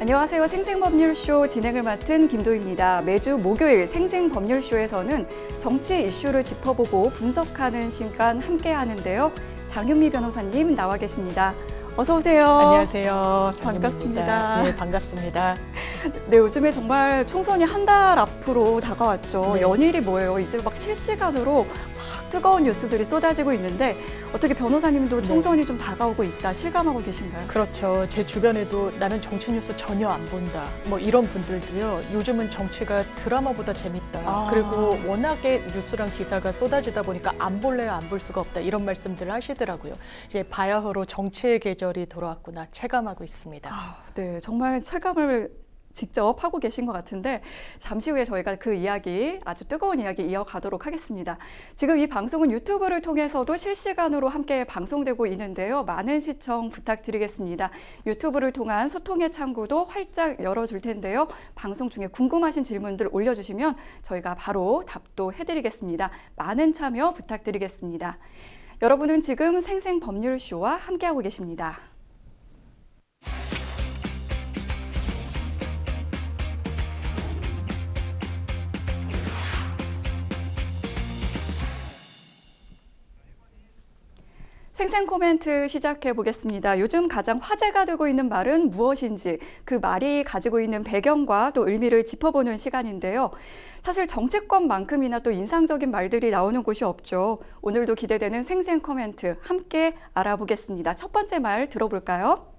안녕하세요. 생생법률쇼 진행을 맡은 김도희입니다. 매주 목요일 생생법률쇼에서는 정치 이슈를 짚어보고 분석하는 시간 함께 하는데요. 장윤미 변호사님 나와 계십니다. 어서 오세요. 안녕하세요. 반갑습니다. 네, 반갑습니다. 네, 요즘에 정말 총선이 한 달 앞으로 다가왔죠. 네. 연일이 뭐예요? 이제 막 실시간으로 막 뜨거운 뉴스들이 쏟아지고 있는데 어떻게 변호사님도 총선이 좀 다가오고 있다 실감하고 계신가요? 그렇죠. 제 주변에도 나는 정치 뉴스 전혀 안 본다. 뭐 이런 분들도요. 요즘은 정치가 드라마보다 재밌다. 그리고 워낙에 뉴스랑 기사가 쏟아지다 보니까 안 볼래야 안 볼 수가 없다. 이런 말씀들을 하시더라고요. 이제 바야흐로 정치의 계절이 돌아왔구나 체감하고 있습니다. 네, 정말 체감을 직접 하고 계신 것 같은데 잠시 후에 저희가 그 이야기, 아주 뜨거운 이야기 이어가도록 하겠습니다. 지금 이 방송은 유튜브를 통해서도 실시간으로 함께 방송되고 있는데요. 많은 시청 부탁드리겠습니다. 유튜브를 통한 소통의 창구도 활짝 열어줄 텐데요. 방송 중에 궁금하신 질문들 올려주시면 저희가 바로 답도 해드리겠습니다. 많은 참여 부탁드리겠습니다. 여러분은 지금 생생법률쇼와 함께하고 계십니다. 생생 코멘트 시작해 보겠습니다. 요즘 가장 화제가 되고 있는 말은 무엇인지 그 말이 가지고 있는 배경과 또 의미를 짚어보는 시간인데요. 사실 정치권만큼이나 또 인상적인 말들이 나오는 곳이 없죠. 오늘도 기대되는 생생 코멘트 함께 알아보겠습니다. 첫 번째 말 들어볼까요?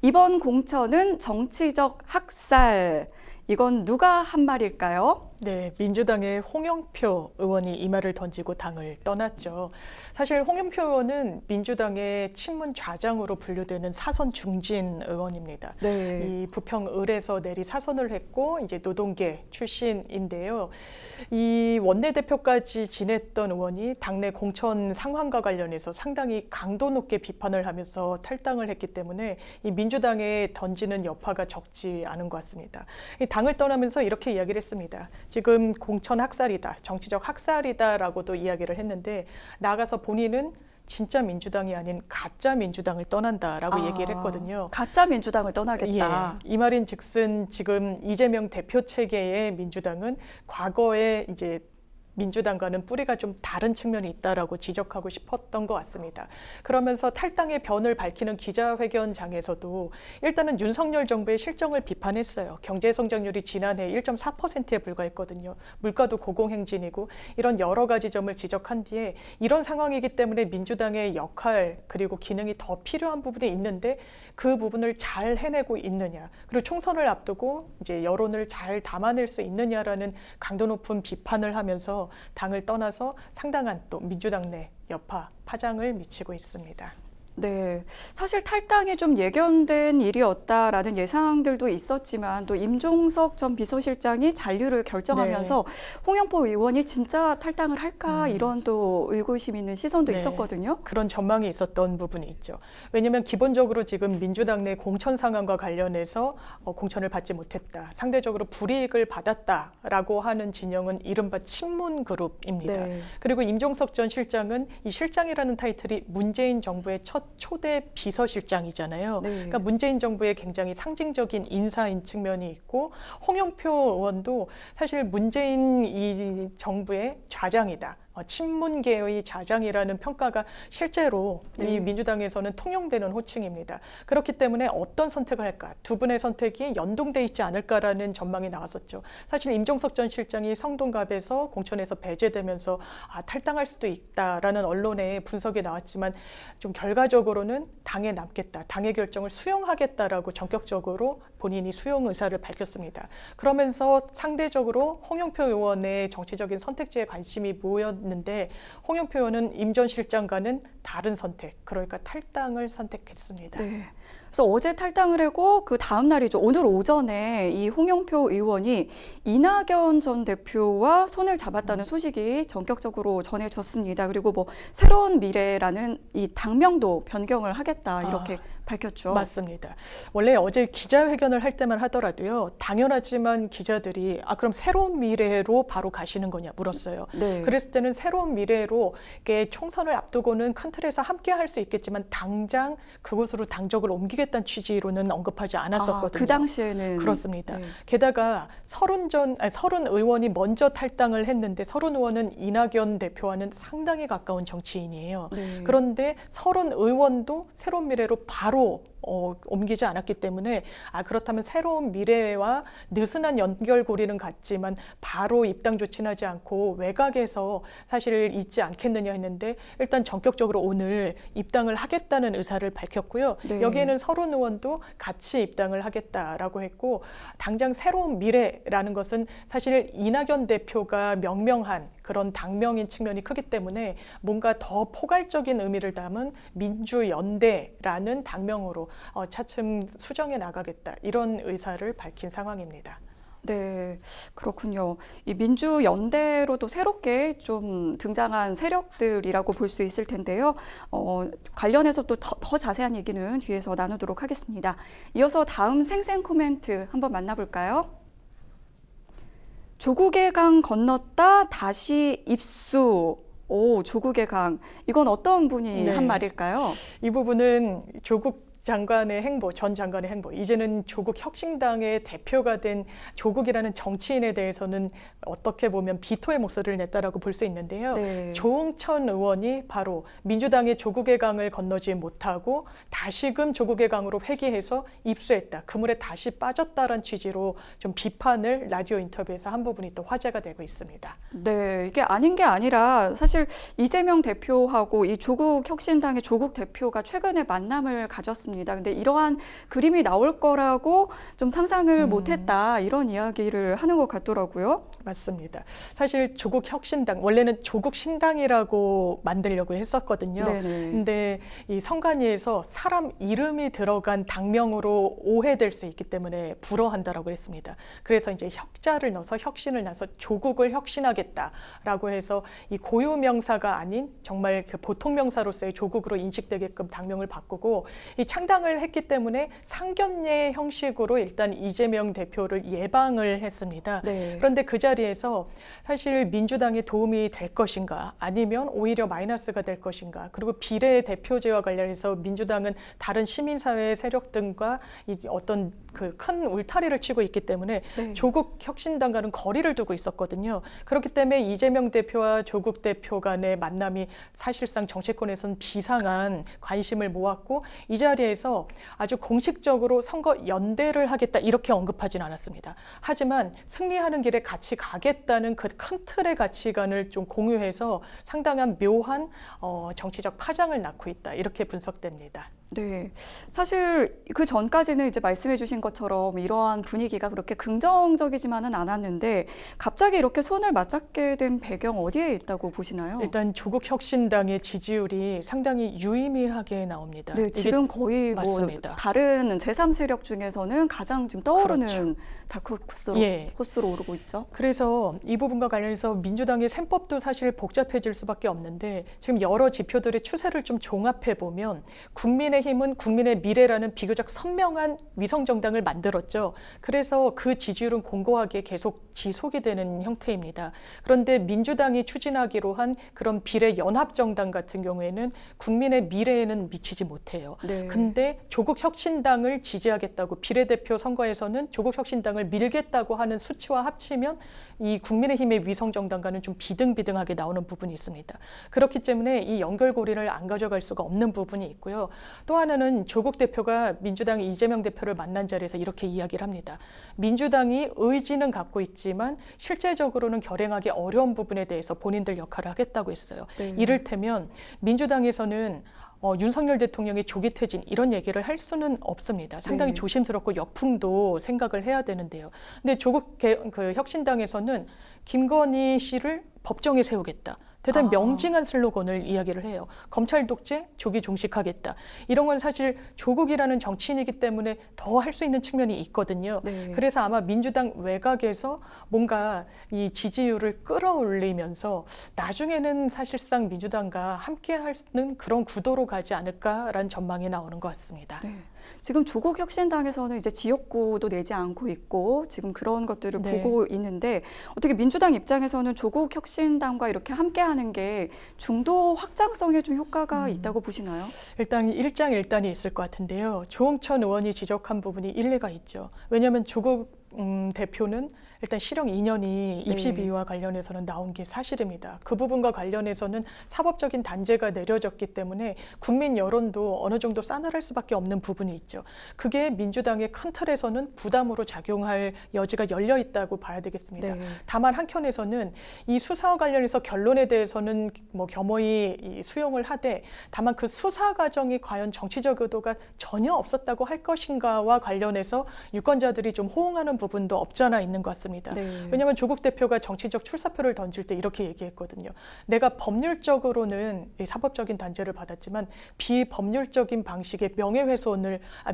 이번 공천은 정치적 학살. 이건 누가 한 말일까요? 네, 민주당의 홍영표 의원이 이 말을 던지고 당을 떠났죠. 사실 홍영표 의원은 민주당의 친문 좌장으로 분류되는 사선 중진 의원입니다. 네. 이 부평을에서 내리 사선을 했고 이제 노동계 출신인데요. 이 원내대표까지 지냈던 의원이 당내 공천 상황과 관련해서 상당히 강도 높게 비판을 하면서 탈당을 했기 때문에 이 민주당에 던지는 여파가 적지 않은 것 같습니다. 이 당을 떠나면서 이렇게 이야기를 했습니다. 지금 공천 학살이다, 정치적 학살이다라고도 이야기를 했는데 나가서 본인은 진짜 민주당이 아닌 가짜 민주당을 떠난다라고 얘기를 했거든요. 가짜 민주당을 떠나겠다. 예, 이 말인즉슨 지금 이재명 대표 체계의 민주당은 과거에 이제 민주당과는 뿌리가 좀 다른 측면이 있다라고 지적하고 싶었던 것 같습니다. 그러면서 탈당의 변을 밝히는 기자회견장에서도 일단은 윤석열 정부의 실정을 비판했어요. 경제 성장률이 지난해 1.4%에 불과했거든요. 물가도 고공행진이고 이런 여러 가지 점을 지적한 뒤에 이런 상황이기 때문에 민주당의 역할 그리고 기능이 더 필요한 부분이 있는데 그 부분을 잘 해내고 있느냐, 그리고 총선을 앞두고 이제 여론을 잘 담아낼 수 있느냐라는 강도 높은 비판을 하면서 당을 떠나서 상당한 또 민주당 내 여파, 파장을 미치고 있습니다. 네, 사실 탈당이 좀 예견된 일이었다라는 예상들도 있었지만 또 임종석 전 비서실장이 잔류를 결정하면서 홍영표 의원이 진짜 탈당을 할까 이런 또 의구심 있는 시선도 있었거든요. 그런 전망이 있었던 부분이 있죠. 왜냐하면 기본적으로 지금 민주당 내 공천 상황과 관련해서 공천을 받지 못했다, 상대적으로 불이익을 받았다라고 하는 진영은 이른바 친문 그룹입니다. 그리고 임종석 전 실장은 이 실장이라는 타이틀이 문재인 정부의 첫 초대 비서실장이잖아요. 그러니까 문재인 정부의 굉장히 상징적인 인사인 측면이 있고 홍영표 의원도 사실 문재인 이 정부의 좌장이다, 친문계의 좌장이라는 평가가 실제로 이 민주당에서는 통용되는 호칭입니다. 그렇기 때문에 어떤 선택을 할까, 두 분의 선택이 연동돼 있지 않을까라는 전망이 나왔었죠. 사실 임종석 전 실장이 성동갑에서 공천에서 배제되면서 탈당할 수도 있다라는 언론의 분석이 나왔지만 좀 결과적으로는 당에 남겠다, 당의 결정을 수용하겠다라고 전격적으로 본인이 수용 의사를 밝혔습니다. 그러면서 상대적으로 홍영표 의원의 정치적인 선택지에 관심이 모였는데 홍영표 의원은 임 전 실장과는 다른 선택, 그러니까 탈당을 선택했습니다. 네. 그래서 어제 탈당을 하고 그 다음 날이죠. 오늘 오전에 이 홍영표 의원이 이낙연 전 대표와 손을 잡았다는 소식이 전격적으로 전해졌습니다. 그리고 뭐 새로운 미래라는 이 당명도 변경을 하겠다 이렇게 밝혔죠. 맞습니다. 원래 어제 기자회견을 할 때만 하더라도요, 당연하지만 기자들이 그럼 새로운 미래로 바로 가시는 거냐 물었어요. 그랬을 때는 새로운 미래로 이게 총선을 앞두고는 큰 틀에서 함께 할 수 있겠지만 당장 그곳으로 당적을 옮기겠다 옮기겠다는 취지로는 언급하지 않았었거든요. 그 당시에는 그렇습니다. 네. 게다가 서른 의원이 먼저 탈당을 했는데 서른 의원은 이낙연 대표와는 상당히 가까운 정치인이에요. 네. 그런데 서른 의원도 새로운 미래로 바로 옮기지 않았기 때문에 그렇다면 새로운 미래와 느슨한 연결고리는 같지만 바로 입당 조치는 하지 않고 외곽에서 사실 있지 않겠느냐 했는데 일단 전격적으로 오늘 입당을 하겠다는 의사를 밝혔고요. 네. 여기에는 서른 의원도 같이 입당을 하겠다라고 했고 당장 새로운 미래라는 것은 사실 이낙연 대표가 명명한 그런 당명인 측면이 크기 때문에 뭔가 더 포괄적인 의미를 담은 민주연대라는 당명으로 차츰 수정해 나가겠다 이런 의사를 밝힌 상황입니다. 네, 그렇군요. 이 민주연대로도 새롭게 좀 등장한 세력들이라고 볼 수 있을 텐데요. 관련해서 또 더 자세한 얘기는 뒤에서 나누도록 하겠습니다. 이어서 다음 생생 코멘트 한번 만나볼까요? 조국의 강 건넜다 다시 입수. 조국의 강. 이건 어떤 분이 네. 한 말일까요? 이 부분은 조국 장관의 행보, 전 장관의 행보, 이제는 조국 혁신당의 대표가 된 조국이라는 정치인에 대해서는 어떻게 보면 비토의 목소리를 냈다라고 볼 수 있는데요. 네. 조응천 의원이 바로 민주당의 조국의 강을 건너지 못하고 다시금 조국의 강으로 회귀해서 입수했다. 그물에 다시 빠졌다라는 취지로 좀 비판을 라디오 인터뷰에서 한 부분이 또 화제가 되고 있습니다. 네, 이게 아닌 게 아니라 사실 이재명 대표하고 이 조국 혁신당의 조국 대표가 최근에 만남을 가졌습니다. 근데 이러한 그림이 나올 거라고 좀 상상을 못했다 이런 이야기를 하는 것 같더라고요. 맞습니다. 사실 조국 혁신당 원래는 조국 신당이라고 만들려고 했었거든요. 네네. 근데 이 선관위에서 사람 이름이 들어간 당명으로 오해될 수 있기 때문에 불허한다라고 했습니다. 그래서 이제 혁자를 넣어서 혁신을 넣어서 조국을 혁신하겠다라고 해서 이 고유 명사가 아닌 정말 그 보통 명사로서의 조국으로 인식되게끔 당명을 바꾸고 이 창당을 했기 때문에 상견례 형식으로 일단 이재명 대표를 예방을 했습니다. 네. 그런데 그 자리에서 사실 민주당에 도움이 될 것인가 아니면 오히려 마이너스가 될 것인가 그리고 비례대표제와 관련해서 민주당은 다른 시민사회 세력 등과 어떤 그 큰 울타리를 치고 있기 때문에 네. 조국 혁신당과는 거리를 두고 있었거든요. 그렇기 때문에 이재명 대표와 조국 대표 간의 만남이 사실상 정치권에서는 비상한 관심을 모았고 이 자리에서 아주 공식적으로 선거 연대를 하겠다 이렇게 언급하진 않았습니다. 하지만 승리하는 길에 같이 가겠다는 그 큰 틀의 가치관을 좀 공유해서 상당한 묘한 정치적 파장을 낳고 있다 이렇게 분석됩니다. 네, 사실 그 전까지는 이제 말씀해주신 것처럼 이러한 분위기가 그렇게 긍정적이지만은 않았는데 갑자기 이렇게 손을 맞잡게 된 배경 어디에 있다고 보시나요? 일단 조국 혁신당의 지지율이 상당히 유의미하게 나옵니다. 네, 지금 거의 맞습니다. 뭐 다른 제3세력 중에서는 가장 지금 떠오르는 그렇죠. 다크호스로 예. 오르고 있죠. 그래서 이 부분과 관련해서 민주당의 셈법도 사실 복잡해질 수밖에 없는데 지금 여러 지표들의 추세를 좀 종합해 보면 국민의힘은 국민의 미래라는 비교적 선명한 위성정당을 만들었죠. 그래서 그 지지율은 공고하게 계속 지속이 되는 형태입니다. 그런데 민주당이 추진하기로 한 그런 비례연합정당 같은 경우에는 국민의 미래에는 미치지 못해요. 네. 근데 조국 혁신당을 지지하겠다고 비례대표 선거에서는 조국 혁신당을 밀겠다고 하는 수치와 합치면 이 국민의힘의 위성정당과는 좀 비등비등하게 나오는 부분이 있습니다. 그렇기 때문에 이 연결고리를 안 가져갈 수가 없는 부분이 있고요. 또 하나는 조국 대표가 민주당 이재명 대표를 만난 자리에서 이렇게 이야기를 합니다. 민주당이 의지는 갖고 있지만 실제적으로는 결행하기 어려운 부분에 대해서 본인들 역할을 하겠다고 했어요. 네. 이를테면 민주당에서는 윤석열 대통령의 조기 퇴진 이런 얘기를 할 수는 없습니다. 상당히 네. 조심스럽고 역풍도 생각을 해야 되는데요. 근데 조국 그 혁신당에서는 김건희 씨를 법정에 세우겠다. 대단히 명징한 슬로건을 이야기를 해요. 검찰 독재, 조기 종식하겠다. 이런 건 사실 조국이라는 정치인이기 때문에 더 할 수 있는 측면이 있거든요. 네. 그래서 아마 민주당 외곽에서 뭔가 이 지지율을 끌어올리면서 나중에는 사실상 민주당과 함께하는 그런 구도로 가지 않을까라는 전망이 나오는 것 같습니다. 네. 지금 조국혁신당에서는 이제 지역구도 내지 않고 있고 지금 그런 것들을 네. 보고 있는데 어떻게 민주당 입장에서는 조국혁신당과 이렇게 함께하는 게 중도 확장성에 좀 효과가 있다고 보시나요? 일단 일장일단이 있을 것 같은데요. 조홍천 의원이 지적한 부분이 일리가 있죠. 왜냐하면 조국 대표는 일단 실형 2년이 입시 비위와 관련해서는 나온 게 사실입니다. 그 부분과 관련해서는 사법적인 단죄가 내려졌기 때문에 국민 여론도 어느 정도 싸늘할 수밖에 없는 부분이 있죠. 그게 민주당의 큰 틀에서는 부담으로 작용할 여지가 열려 있다고 봐야 되겠습니다. 네. 다만 한켠에서는 이 수사와 관련해서 결론에 대해서는 뭐 겸허히 수용을 하되 다만 그 수사 과정이 과연 정치적 의도가 전혀 없었다고 할 것인가와 관련해서 유권자들이 좀 호응하는 부분도 없잖아 있는 것 같습니다. 네. 왜냐하면 조국 대표가 정치적 출사표를 던질 때 이렇게 얘기했거든요. 내가 법률적으로는 이 사법적인 단죄를 받았지만 비법률적인 방식의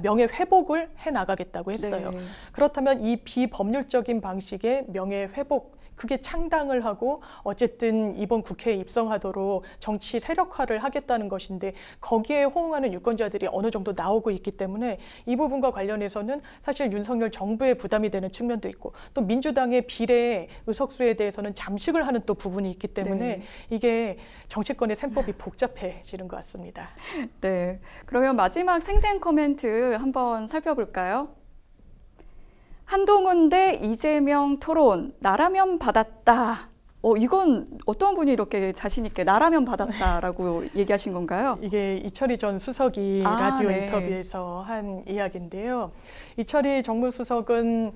명예회복을 해나가겠다고 했어요. 네. 그렇다면 이 비법률적인 방식의 명예회복 그게 창당을 하고 어쨌든 이번 국회에 입성하도록 정치 세력화를 하겠다는 것인데 거기에 호응하는 유권자들이 어느 정도 나오고 있기 때문에 이 부분과 관련해서는 사실 윤석열 정부의 부담이 되는 측면도 있고 또 민주당의 비례 의석수에 대해서는 잠식을 하는 또 부분이 있기 때문에 네. 이게 정치권의 셈법이 복잡해지는 것 같습니다. 네. 그러면 마지막 생생 코멘트 한번 살펴볼까요? 한동훈 대 이재명 토론, 나라면 받았다. 이건 어떤 분이 이렇게 자신 있게 나라면 받았다라고 얘기하신 건가요? 이게 이철희 전 수석이 라디오 네. 인터뷰에서 한 이야기인데요. 이철희 정무수석은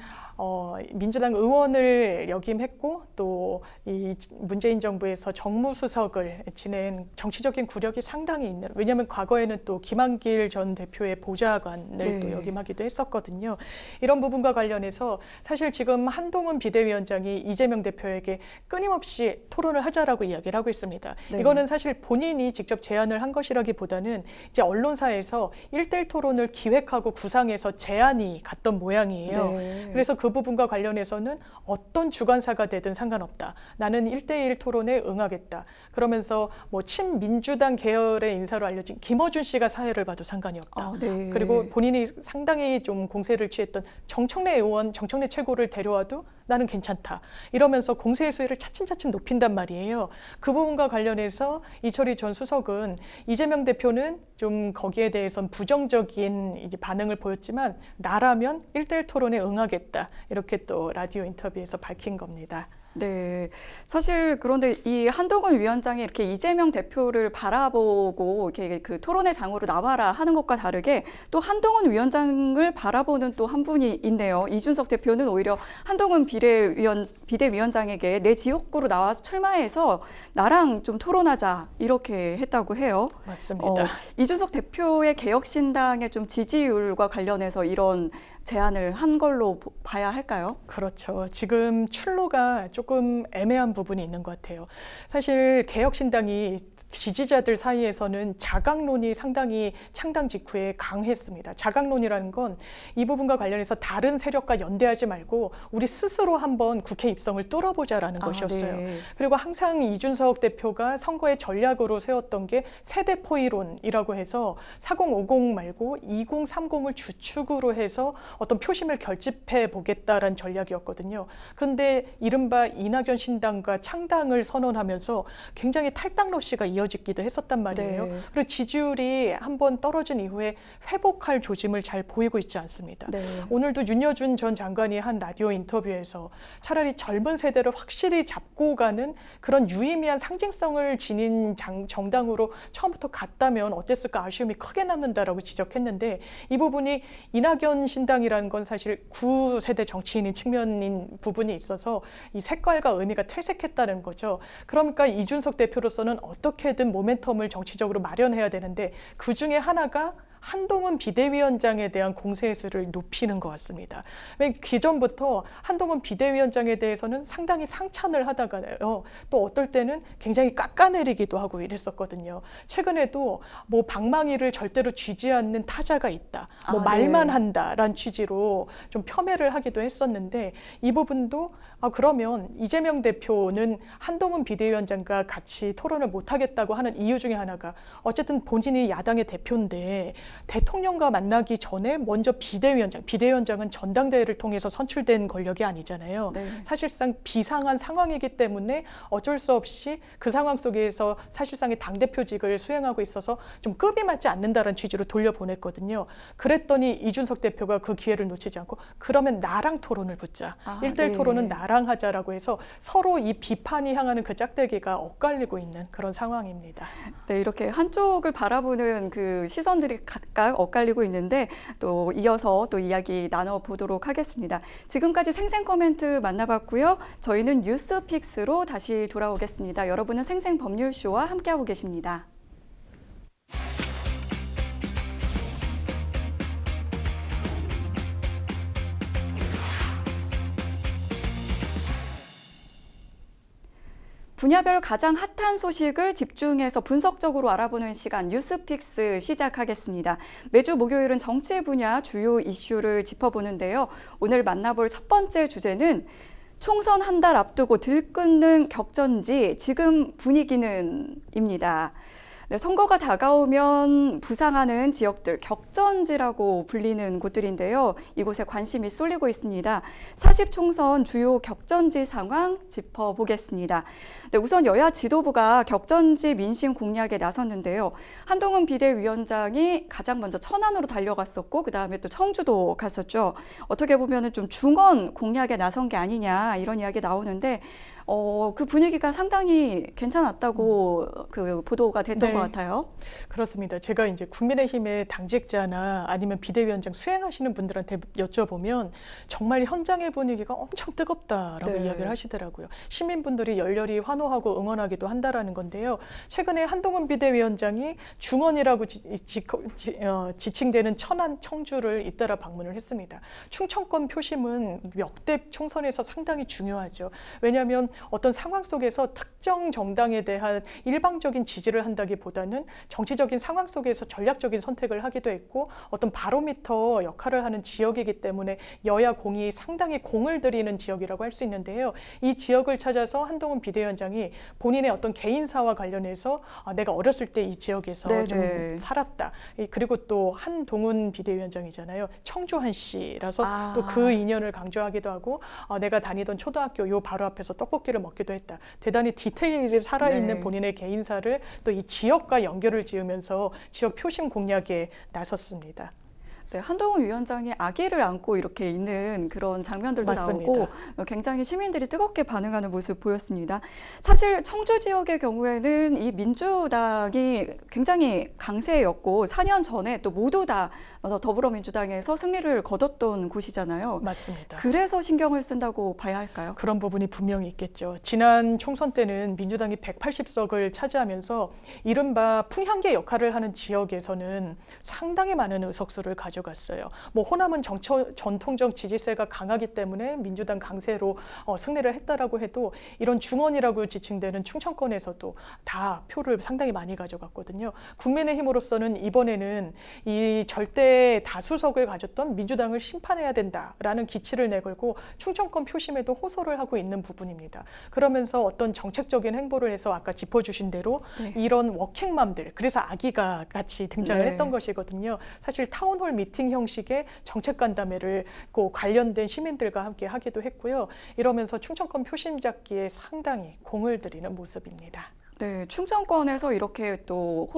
민주당 의원을 역임했고 또 이 문재인 정부에서 정무수석을 지낸 정치적인 구력이 상당히 있는, 왜냐하면 과거에는 또 김한길 전 대표의 보좌관을 네. 또 역임하기도 했었거든요. 이런 부분과 관련해서 사실 지금 한동훈 비대위원장이 이재명 대표에게 끊임없이 토론을 하자라고 이야기를 하고 있습니다. 네. 이거는 사실 본인이 직접 제안을 한 것이라기보다는 이제 언론사에서 1대1 토론을 기획하고 구상해서 제안이 갔던 모양이에요. 네. 그래서 그 부분과 관련해서는 어떤 주관사가 되든 상관없다. 나는 1대1 토론에 응하겠다. 그러면서 뭐 친민주당 계열의 인사로 알려진 김어준 씨가 사회를 봐도 상관이 없다. 네. 그리고 본인이 상당히 좀 공세를 취했던 정청래 의원, 정청래 최고를 데려와도 나는 괜찮다. 이러면서 공세의 수위를 차츰차츰 높인단 말이에요. 그 부분과 관련해서 이철희 전 수석은 이재명 대표는 좀 거기에 대해선 부정적인 이제 반응을 보였지만 나라면 1대1 토론에 응하겠다. 이렇게 또 라디오 인터뷰에서 밝힌 겁니다. 네. 사실 그런데 이 한동훈 위원장이 이렇게 이재명 대표를 바라보고 이렇게 그 토론의 장으로 나와라 하는 것과 다르게 또 한동훈 위원장을 바라보는 또 한 분이 있네요. 이준석 대표는 오히려 한동훈 비대위원장에게 내 지역구로 나와서 출마해서 나랑 좀 토론하자 이렇게 했다고 해요. 맞습니다. 이준석 대표의 개혁신당의 좀 지지율과 관련해서 이런 제안을 한 걸로 봐야 할까요? 그렇죠. 지금 출로가 조금 애매한 부분이 있는 것 같아요. 사실 개혁신당이 지지자들 사이에서는 자강론이 상당히 창당 직후에 강했습니다. 자강론이라는 건 이 부분과 관련해서 다른 세력과 연대하지 말고 우리 스스로 한번 국회 입성을 뚫어보자라는 것이었어요. 네. 그리고 항상 이준석 대표가 선거의 전략으로 세웠던 게 세대 포이론이라고 해서 4050 말고 2030을 주축으로 해서 어떤 표심을 결집해 보겠다라는 전략이었거든요. 그런데 이른바 이낙연 신당과 창당을 선언하면서 굉장히 탈당 러시가 이어지기도 했었단 말이에요. 네. 그리고 지지율이 한번 떨어진 이후에 회복할 조짐을 잘 보이고 있지 않습니다. 네. 오늘도 윤여준 전 장관이 한 라디오 인터뷰에서 차라리 젊은 세대를 확실히 잡고 가는 그런 유의미한 상징성을 지닌 정당으로 처음부터 갔다면 어땠을까 아쉬움이 크게 남는다라고 지적했는데 이 부분이 이낙연 신당이라는 건 사실 구세대 정치인인 측면인 부분이 있어서 이 색깔과 의미가 퇴색했다는 거죠. 그러니까 이준석 대표로서는 어떻게든 모멘텀을 정치적으로 마련해야 되는데 그 중에 하나가 한동훈 비대위원장에 대한 공세의 수를 높이는 것 같습니다. 기존부터 한동훈 비대위원장에 대해서는 상당히 상찬을 하다가요. 또 어떨 때는 굉장히 깎아내리기도 하고 이랬었거든요. 최근에도 뭐 방망이를 절대로 쥐지 않는 타자가 있다. 뭐 네. 말만 한다라는 취지로 좀 폄훼를 하기도 했었는데 이 부분도 그러면 이재명 대표는 한동훈 비대위원장과 같이 토론을 못하겠다고 하는 이유 중에 하나가 어쨌든 본인이 야당의 대표인데 대통령과 만나기 전에 먼저 비대위원장은 전당대회를 통해서 선출된 권력이 아니잖아요. 네. 사실상 비상한 상황이기 때문에 어쩔 수 없이 그 상황 속에서 사실상의 당대표직을 수행하고 있어서 좀 급이 맞지 않는다는 취지로 돌려보냈거든요. 그랬더니 이준석 대표가 그 기회를 놓치지 않고 그러면 나랑 토론을 붙자. 1대1 네. 토론은 나랑 하자라고 해서 서로 이 비판이 향하는 그 짝대기가 엇갈리고 있는 그런 상황입니다. 네, 이렇게 한쪽을 바라보는 그 시선들이 각각 엇갈리고 있는데 또 이어서 또 이야기 나눠보도록 하겠습니다. 지금까지 생생 코멘트 만나봤고요. 저희는 뉴스픽스로 다시 돌아오겠습니다. 여러분은 생생 법률쇼와 함께하고 계십니다. 분야별 가장 핫한 소식을 집중해서 분석적으로 알아보는 시간 뉴스픽스 시작하겠습니다. 매주 목요일은 정치 분야 주요 이슈를 짚어보는데요. 오늘 만나볼 첫 번째 주제는 총선 한 달 앞두고 들끓는 격전지 지금 분위기는입니다. 네, 선거가 다가오면 부상하는 지역들, 격전지라고 불리는 곳들인데요. 이곳에 관심이 쏠리고 있습니다. 40총선 주요 격전지 상황 짚어보겠습니다. 네, 우선 여야 지도부가 격전지 민심 공략에 나섰는데요. 한동훈 비대위원장이 가장 먼저 천안으로 달려갔었고 그다음에 또 청주도 갔었죠. 어떻게 보면 좀 중원 공략에 나선 게 아니냐 이런 이야기 나오는데 그 분위기가 상당히 괜찮았다고 그 보도가 됐던 것 같아요. 그렇습니다. 제가 이제 국민의힘의 당직자나 아니면 비대위원장 수행하시는 분들한테 여쭤보면 정말 현장의 분위기가 엄청 뜨겁다라고 이야기를 하시더라고요. 시민분들이 열렬히 환호하고 응원하기도 한다라는 건데요. 최근에 한동훈 비대위원장이 중원이라고 지칭되는 천안, 청주를 잇따라 방문을 했습니다. 충청권 표심은 역대 총선에서 상당히 중요하죠. 왜냐하면 어떤 상황 속에서 특정 정당에 대한 일방적인 지지를 한다기보다는 정치적인 상황 속에서 전략적인 선택을 하기도 했고 어떤 바로미터 역할을 하는 지역이기 때문에 여야 공이 상당히 공을 들이는 지역이라고 할 수 있는데요. 이 지역을 찾아서 한동훈 비대위원장이 본인의 어떤 개인사와 관련해서 내가 어렸을 때 이 지역에서 좀 살았다. 그리고 또 한동훈 비대위원장이잖아요. 청주한 씨라서 또 그 인연을 강조하기도 하고 내가 다니던 초등학교 요 바로 앞에서 떡볶이를 먹기도 했다. 대단히 디테일이 살아있는 본인의 개인사를 또 이 지역과 연결을 지으면서 지역 표심 공략에 나섰습니다. 네, 한동훈 위원장이 아기를 안고 이렇게 있는 그런 장면들도 맞습니다. 나오고 굉장히 시민들이 뜨겁게 반응하는 모습 보였습니다. 사실 청주 지역의 경우에는 이 민주당이 굉장히 강세였고 4년 전에 또 모두 다 더불어민주당에서 승리를 거뒀던 곳이잖아요. 맞습니다. 그래서 신경을 쓴다고 봐야 할까요? 그런 부분이 분명히 있겠죠. 지난 총선 때는 민주당이 180석을 차지하면서 이른바 풍향계 역할을 하는 지역에서는 상당히 많은 의석수를 가져갔어요. 뭐 호남은 전통적 지지세가 강하기 때문에 민주당 강세로 승리를 했다라고 해도 이런 중원이라고 지칭되는 충청권에서도 다 표를 상당히 많이 가져갔거든요. 국민의힘으로서는 이번에는 이 절대 다수석을 가졌던 민주당을 심판해야 된다라는 기치를 내걸고 충청권 표심에도 호소를 하고 있는 부분입니다. 그러면서 어떤 정책적인 행보를 해서 아까 짚어주신 대로 이런 워킹맘들, 그래서 아기가 같이 등장을 했던 것이거든요. 사실 타운홀 미팅 형식의 정책 간담회를 관련된 시민들과 함께 하기도 했고요. 이러면서 충청권 표심 잡기에 상당히 공을 들이는 모습입니다. 네, 충청권에서 이렇게 또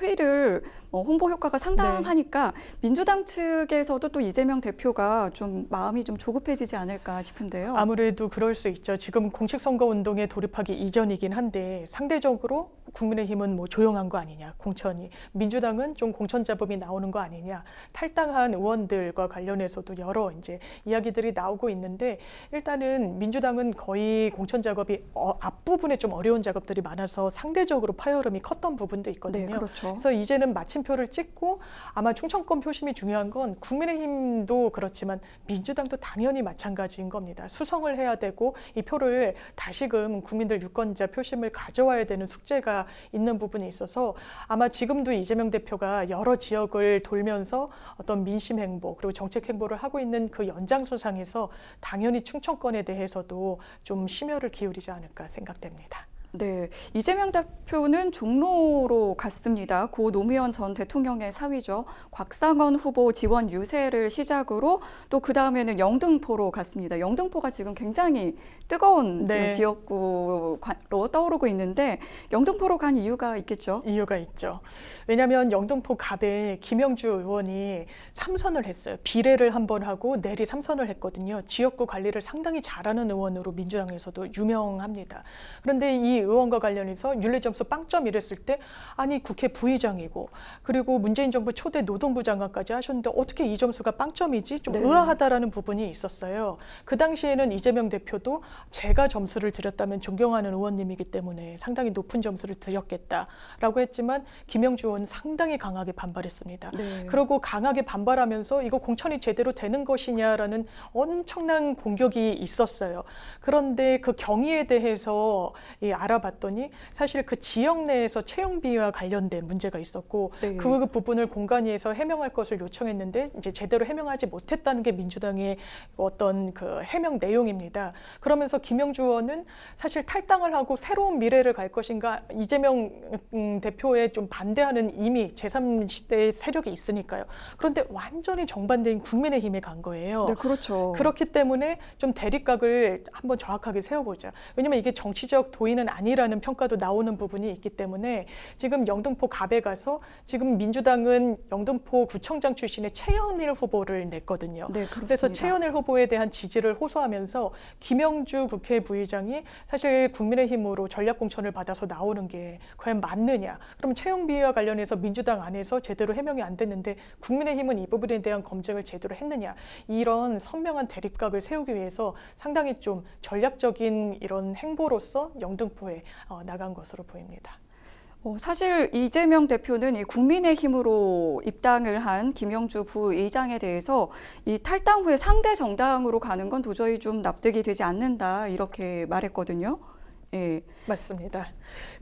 회의를 홍보 효과가 상당하니까 민주당 측에서도 또 이재명 대표가 좀 마음이 좀 조급해지지 않을까 싶은데요. 아무래도 그럴 수 있죠. 지금 공식 선거 운동에 돌입하기 이전이긴 한데 상대적으로 국민의힘은 뭐 조용한 거 아니냐, 공천이. 민주당은 좀 공천 잡음이 나오는 거 아니냐. 탈당한 의원들과 관련해서도 여러 이제 이야기들이 나오고 있는데 일단은 민주당은 거의 공천 작업이 앞부분에 좀 어려운 작업들이 많아서 많아서 상대적으로 파열음이 컸던 부분도 네, 있거든요. 그렇죠. 그래서 이제는 마침표를 찍고 아마 충청권 표심이 중요한 건 국민의힘도 그렇지만 민주당도 당연히 마찬가지인 겁니다. 수성을 해야 되고 이 표를 다시금 국민들 유권자 표심을 가져와야 되는 숙제가 있는 부분이 있어서 아마 지금도 이재명 대표가 여러 지역을 돌면서 어떤 민심 행보 그리고 정책 행보를 하고 있는 그 연장선상에서 당연히 충청권에 대해서도 좀 심혈을 기울이지 않을까 생각됩니다. 네, 이재명 대표는 종로로 갔습니다. 고 노무현 전 대통령의 사위죠. 곽상원 후보 지원 유세를 시작으로 또 그 다음에는 영등포로 갔습니다. 영등포가 지금 굉장히 뜨거운 지금 네. 지역구로 떠오르고 있는데 영등포로 간 이유가 있겠죠? 이유가 있죠. 왜냐하면 영등포 갑에 김영주 의원이 3선을 했어요. 비례를 한번 하고 내리 3선을 했거든요. 지역구 관리를 상당히 잘하는 의원으로 민주당에서도 유명합니다. 그런데 이 의원과 관련해서 윤리점수 빵점 이랬을 때 아니 국회 부의장이고 그리고 문재인 정부 초대 노동부 장관까지 하셨는데 어떻게 이 점수가 빵점이지? 좀 네. 의아하다라는 부분이 있었어요. 그 당시에는 이재명 대표도 제가 점수를 드렸다면 존경하는 의원님이기 때문에 상당히 높은 점수를 드렸겠다라고 했지만 김영주 의원은 상당히 강하게 반발했습니다. 네. 그리고 강하게 반발하면서 이거 공천이 제대로 되는 것이냐라는 엄청난 공격이 있었어요. 그런데 그 경위에 대해서 알아봤더니 사실 그 지역 내에서 채용 비리와 관련된 문제가 있었고 네. 그 부분을 공간위에서 해명할 것을 요청했는데 이제 제대로 해명하지 못했다는 게 민주당의 어떤 그 해명 내용입니다. 그러면서 김영주 의원은 사실 탈당을 하고 새로운 미래를 갈 것인가 이재명 대표에 좀 반대하는 이미 제3시대의 세력이 있으니까요. 그런데 완전히 정반대인 국민의힘에 간 거예요. 네, 그렇죠. 그렇기 때문에 좀 대립각을 한번 정확하게 세워보자. 왜냐하면 이게 정치적 도의는 아니라는 평가도 나오는 부분이 있기 때문에 지금 영등포 갑에 가서 지금 민주당은 영등포 구청장 출신의 최현일 후보를 냈거든요. 네, 그렇습니다. 그래서 최현일 후보에 대한 지지를 호소하면서 김영주 국회 부의장이 사실 국민의힘으로 전략공천을 받아서 나오는 게 과연 맞느냐. 그럼 채용 비리와 관련해서 민주당 안에서 제대로 해명이 안 됐는데 국민의힘은 이 부분에 대한 검증을 제대로 했느냐. 이런 선명한 대립각을 세우기 위해서 상당히 좀 전략적인 이런 행보로서 영등포에 나간 것으로 보입니다. 사실 이재명 대표는 이 국민의힘으로 입당을 한 김영주 부의장에 대해서 이 탈당 후에 상대 정당으로 가는 건 도저히 좀 납득이 되지 않는다 이렇게 말했거든요. 예. 맞습니다.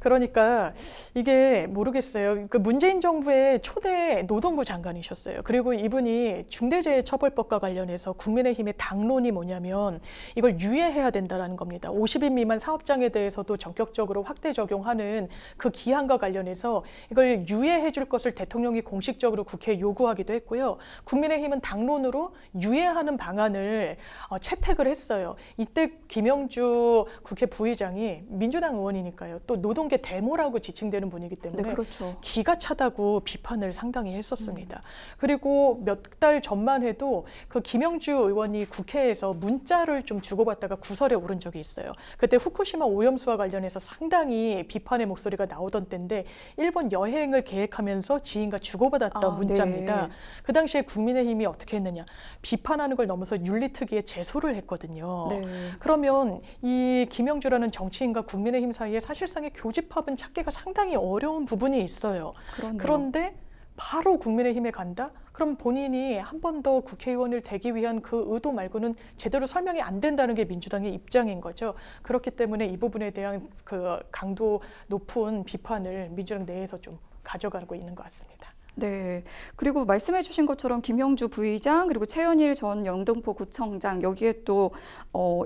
그러니까 이게 모르겠어요. 그 문재인 정부의 초대 노동부 장관이셨어요. 그리고 이분이 중대재해처벌법과 관련해서 국민의힘의 당론이 뭐냐면 이걸 유예해야 된다는 겁니다. 50인 미만 사업장에 대해서도 전격적으로 확대 적용하는 그 기한과 관련해서 이걸 유예해 줄 것을 대통령이 공식적으로 국회에 요구하기도 했고요. 국민의힘은 당론으로 유예하는 방안을 채택을 했어요. 이때 김영주 국회 부의장이 민주당 의원이니까요. 또 노동계 대모라고 지칭되는 분이기 때문에 네, 그렇죠. 기가 차다고 비판을 상당히 했었습니다. 그리고 몇 달 전만 해도 그 김영주 의원이 국회에서 문자를 좀 주고받다가 구설에 오른 적이 있어요. 그때 후쿠시마 오염수와 관련해서 상당히 비판의 목소리가 나오던 때인데 일본 여행을 계획하면서 지인과 주고받았던 문자입니다. 네. 그 당시에 국민의힘이 어떻게 했느냐. 비판하는 걸 넘어서 윤리특위에 제소를 했거든요. 네. 그러면 이 김영주라는 정치인과 국민의힘 사이에 사실상의 교집합은 찾기가 상당히 어려운 부분이 있어요. 그러네요. 그런데 바로 국민의힘에 간다? 그럼 본인이 한 번 더 국회의원을 되기 위한 그 의도 말고는 제대로 설명이 안 된다는 게 민주당의 입장인 거죠. 그렇기 때문에 이 부분에 대한 그 강도 높은 비판을 민주당 내에서 좀 가져가고 있는 것 같습니다. 네. 그리고 말씀해 주신 것처럼 김영주 부의장 그리고 최현일 전 영등포 구청장 여기에 또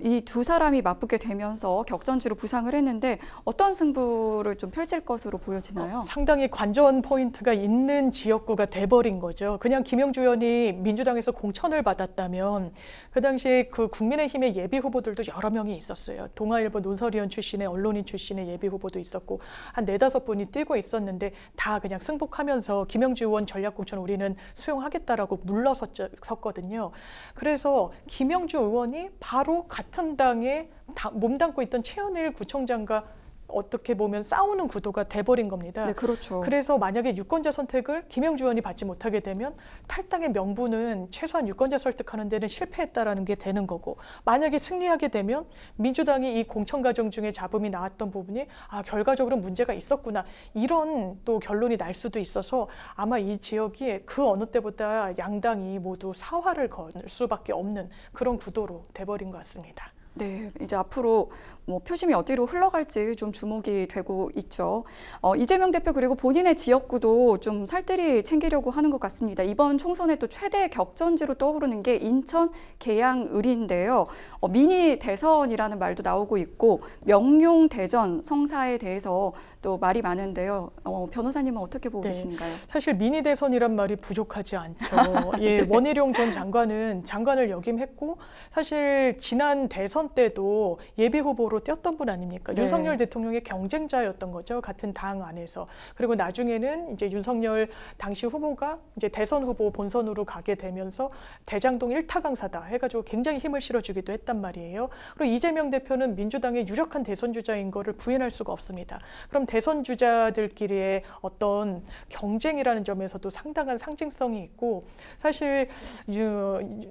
이 두 사람이 맞붙게 되면서 격전지로 부상을 했는데 어떤 승부를 좀 펼칠 것으로 보여지나요? 상당히 관전 포인트가 있는 지역구가 돼버린 거죠. 그냥 김영주 의원이 민주당에서 공천을 받았다면 그 당시에 그 국민의힘의 예비 후보들도 여러 명이 있었어요. 동아일보 논설위원 출신의 언론인 출신의 예비 후보도 있었고 한 4-5분이 뛰고 있었는데 다 그냥 승복하면서 김영주 의원 전략공천 우리는 수용하겠다라고 물러섰거든요. 그래서 김영주 의원이 바로 같은 당에 몸담고 있던 최현일 구청장과 어떻게 보면 싸우는 구도가 돼버린 겁니다. 네, 그렇죠. 그래서 만약에 유권자 선택을 김영주 의원이 받지 못하게 되면 탈당의 명분은 최소한 유권자 설득하는 데는 실패했다라는 게 되는 거고, 만약에 승리하게 되면 민주당이 이 공천 과정 중에 잡음이 나왔던 부분이 결과적으로 문제가 있었구나, 이런 또 결론이 날 수도 있어서 아마 이 지역이 그 어느 때보다 양당이 모두 사활을 걸 수밖에 없는 그런 구도로 돼버린 것 같습니다. 네, 이제 앞으로 뭐 표심이 어디로 흘러갈지 좀 주목이 되고 있죠. 이재명 대표 그리고 본인의 지역구도 좀 살뜰히 챙기려고 하는 것 같습니다. 이번 총선의 또 최대 격전지로 떠오르는 게 인천 계양을인데요. 미니 대선이라는 말도 나오고 있고 명용 대전 성사에 대해서 또 말이 많은데요. 변호사님은 어떻게 보고 계신가요? 사실 미니 대선이란 말이 부족하지 않죠. 예, 원희룡 전 장관은 장관을 역임했고 사실 지난 대선 때도 예비 후보로 뛰었던 분 아닙니까? 네. 윤석열 대통령의 경쟁자였던 거죠. 같은 당 안에서. 그리고 나중에는 이제 윤석열 당시 후보가 이제 대선 후보 본선으로 가게 되면서 대장동 1타 강사다 해가지고 굉장히 힘을 실어주기도 했단 말이에요. 그리고 이재명 대표는 민주당의 유력한 대선 주자인 거를 부인할 수가 없습니다. 그럼 대선 주자들끼리의 어떤 경쟁이라는 점에서도 상당한 상징성이 있고, 사실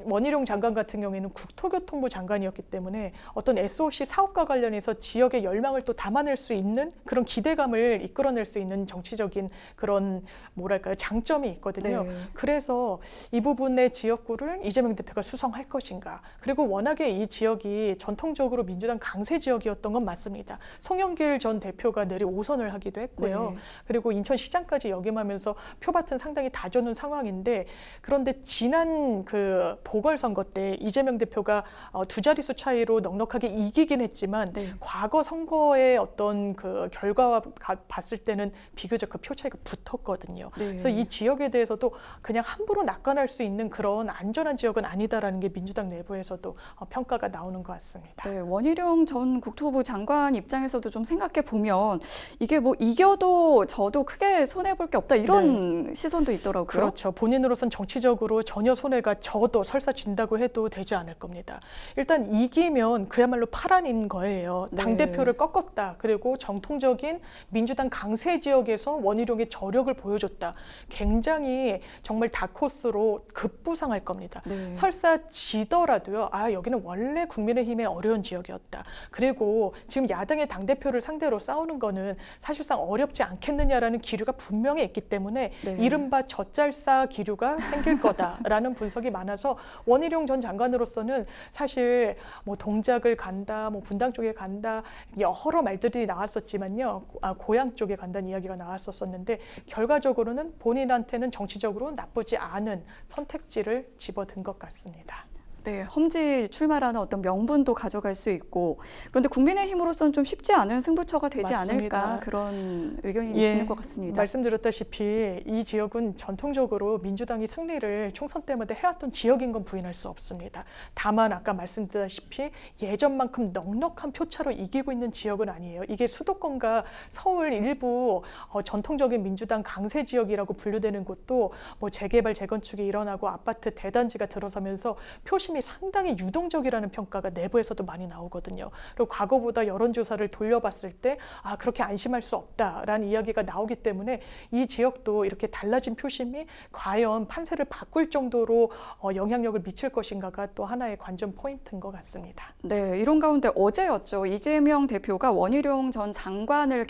원희룡 장관 같은 경우에는 국토교통부 장관이었기 때문에 어떤 SOC 사업과 관련해서 지역의 열망을 또 담아낼 수 있는 그런 기대감을 이끌어낼 수 있는 정치적인 그런 뭐랄까요, 장점이 있거든요. 네. 그래서 이 부분의 지역구를 이재명 대표가 수성할 것인가. 그리고 워낙에 이 지역이 전통적으로 민주당 강세 지역이었던 건 맞습니다. 송영길 전 대표가 내리 5선을 하기도 했고요. 네. 그리고 인천시장까지 역임하면서 표밭은 상당히 다져놓은 상황인데, 그런데 지난 그 보궐선거 때 이재명 대표가 두 자릿수 차이로 넉넉하게 이기긴 했지만 네. 과거 선거의 어떤 그 결과와 봤을 때는 비교적 그 표 차이가 붙었거든요. 네. 그래서 이 지역에 대해서도 그냥 함부로 낙관할 수 있는 그런 안전한 지역은 아니다라는 게 민주당 내부에서도 평가가 나오는 것 같습니다. 네, 원희룡 전 국토부 장관 입장에서도 좀 생각해 보면 이게 뭐 이겨도 저도 크게 손해 볼 게 없다 이런 시선도 있더라고요. 그렇죠. 본인으로선 정치적으로 전혀 손해가 져도 설사 진다고 해도 되지 않을 겁니다. 일단 이기면 그야말로 파란인 거예요. 네. 당대표를 꺾었다. 그리고 정통적인 민주당 강세 지역에서 원희룡의 저력을 보여줬다. 굉장히 정말 다크호스로 급부상할 겁니다. 네. 설사 지더라도요. 여기는 원래 국민의힘의 어려운 지역이었다. 그리고 지금 야당의 당대표를 상대로 싸우는 거는 사실상 어렵지 않겠느냐라는 기류가 분명히 있기 때문에 네. 이른바 젖잘싸 기류가 생길 거다라는 분석이 많아서 원희룡 전 장관으로서는 사실 뭐 동작을 간다, 뭐 분당 쪽에 간다, 여러 말들이 나왔었지만요. 고향 쪽에 간다는 이야기가 나왔었는데 결과적으로는 본인한테는 정치적으로 나쁘지 않은 선택지를 집어든 것 같습니다. 네, 험지 출마라는 어떤 명분도 가져갈 수 있고, 그런데 국민의힘으로서는 좀 쉽지 않은 승부처가 되지 맞습니다. 않을까 그런 의견이 예, 있는 것 같습니다. 말씀드렸다시피 이 지역은 전통적으로 민주당이 승리를 총선 때마다 해왔던 지역인 건 부인할 수 없습니다. 다만 아까 말씀드렸다시피 예전만큼 넉넉한 표차로 이기고 있는 지역은 아니에요. 이게 수도권과 서울 일부 전통적인 민주당 강세 지역이라고 분류되는 곳도 뭐 재개발 재건축이 일어나고 아파트 대단지가 들어서면서 표심이 상당히 유동적이라는 평가가 내부에서도 많이 나오거든요. 그리고 과거보다 여론조사를 돌려봤을 때 그렇게 안심할 수 없다라는 이야기가 나오기 때문에 이 지역도 이렇게 달라진 표심이 과연 판세를 바꿀 정도로 영향력을 미칠 것인가가 또 하나의 관전 포인트인 것 같습니다. 네, 이런 가운데 어제였죠. 이재명 대표가 원희룡 전 장관을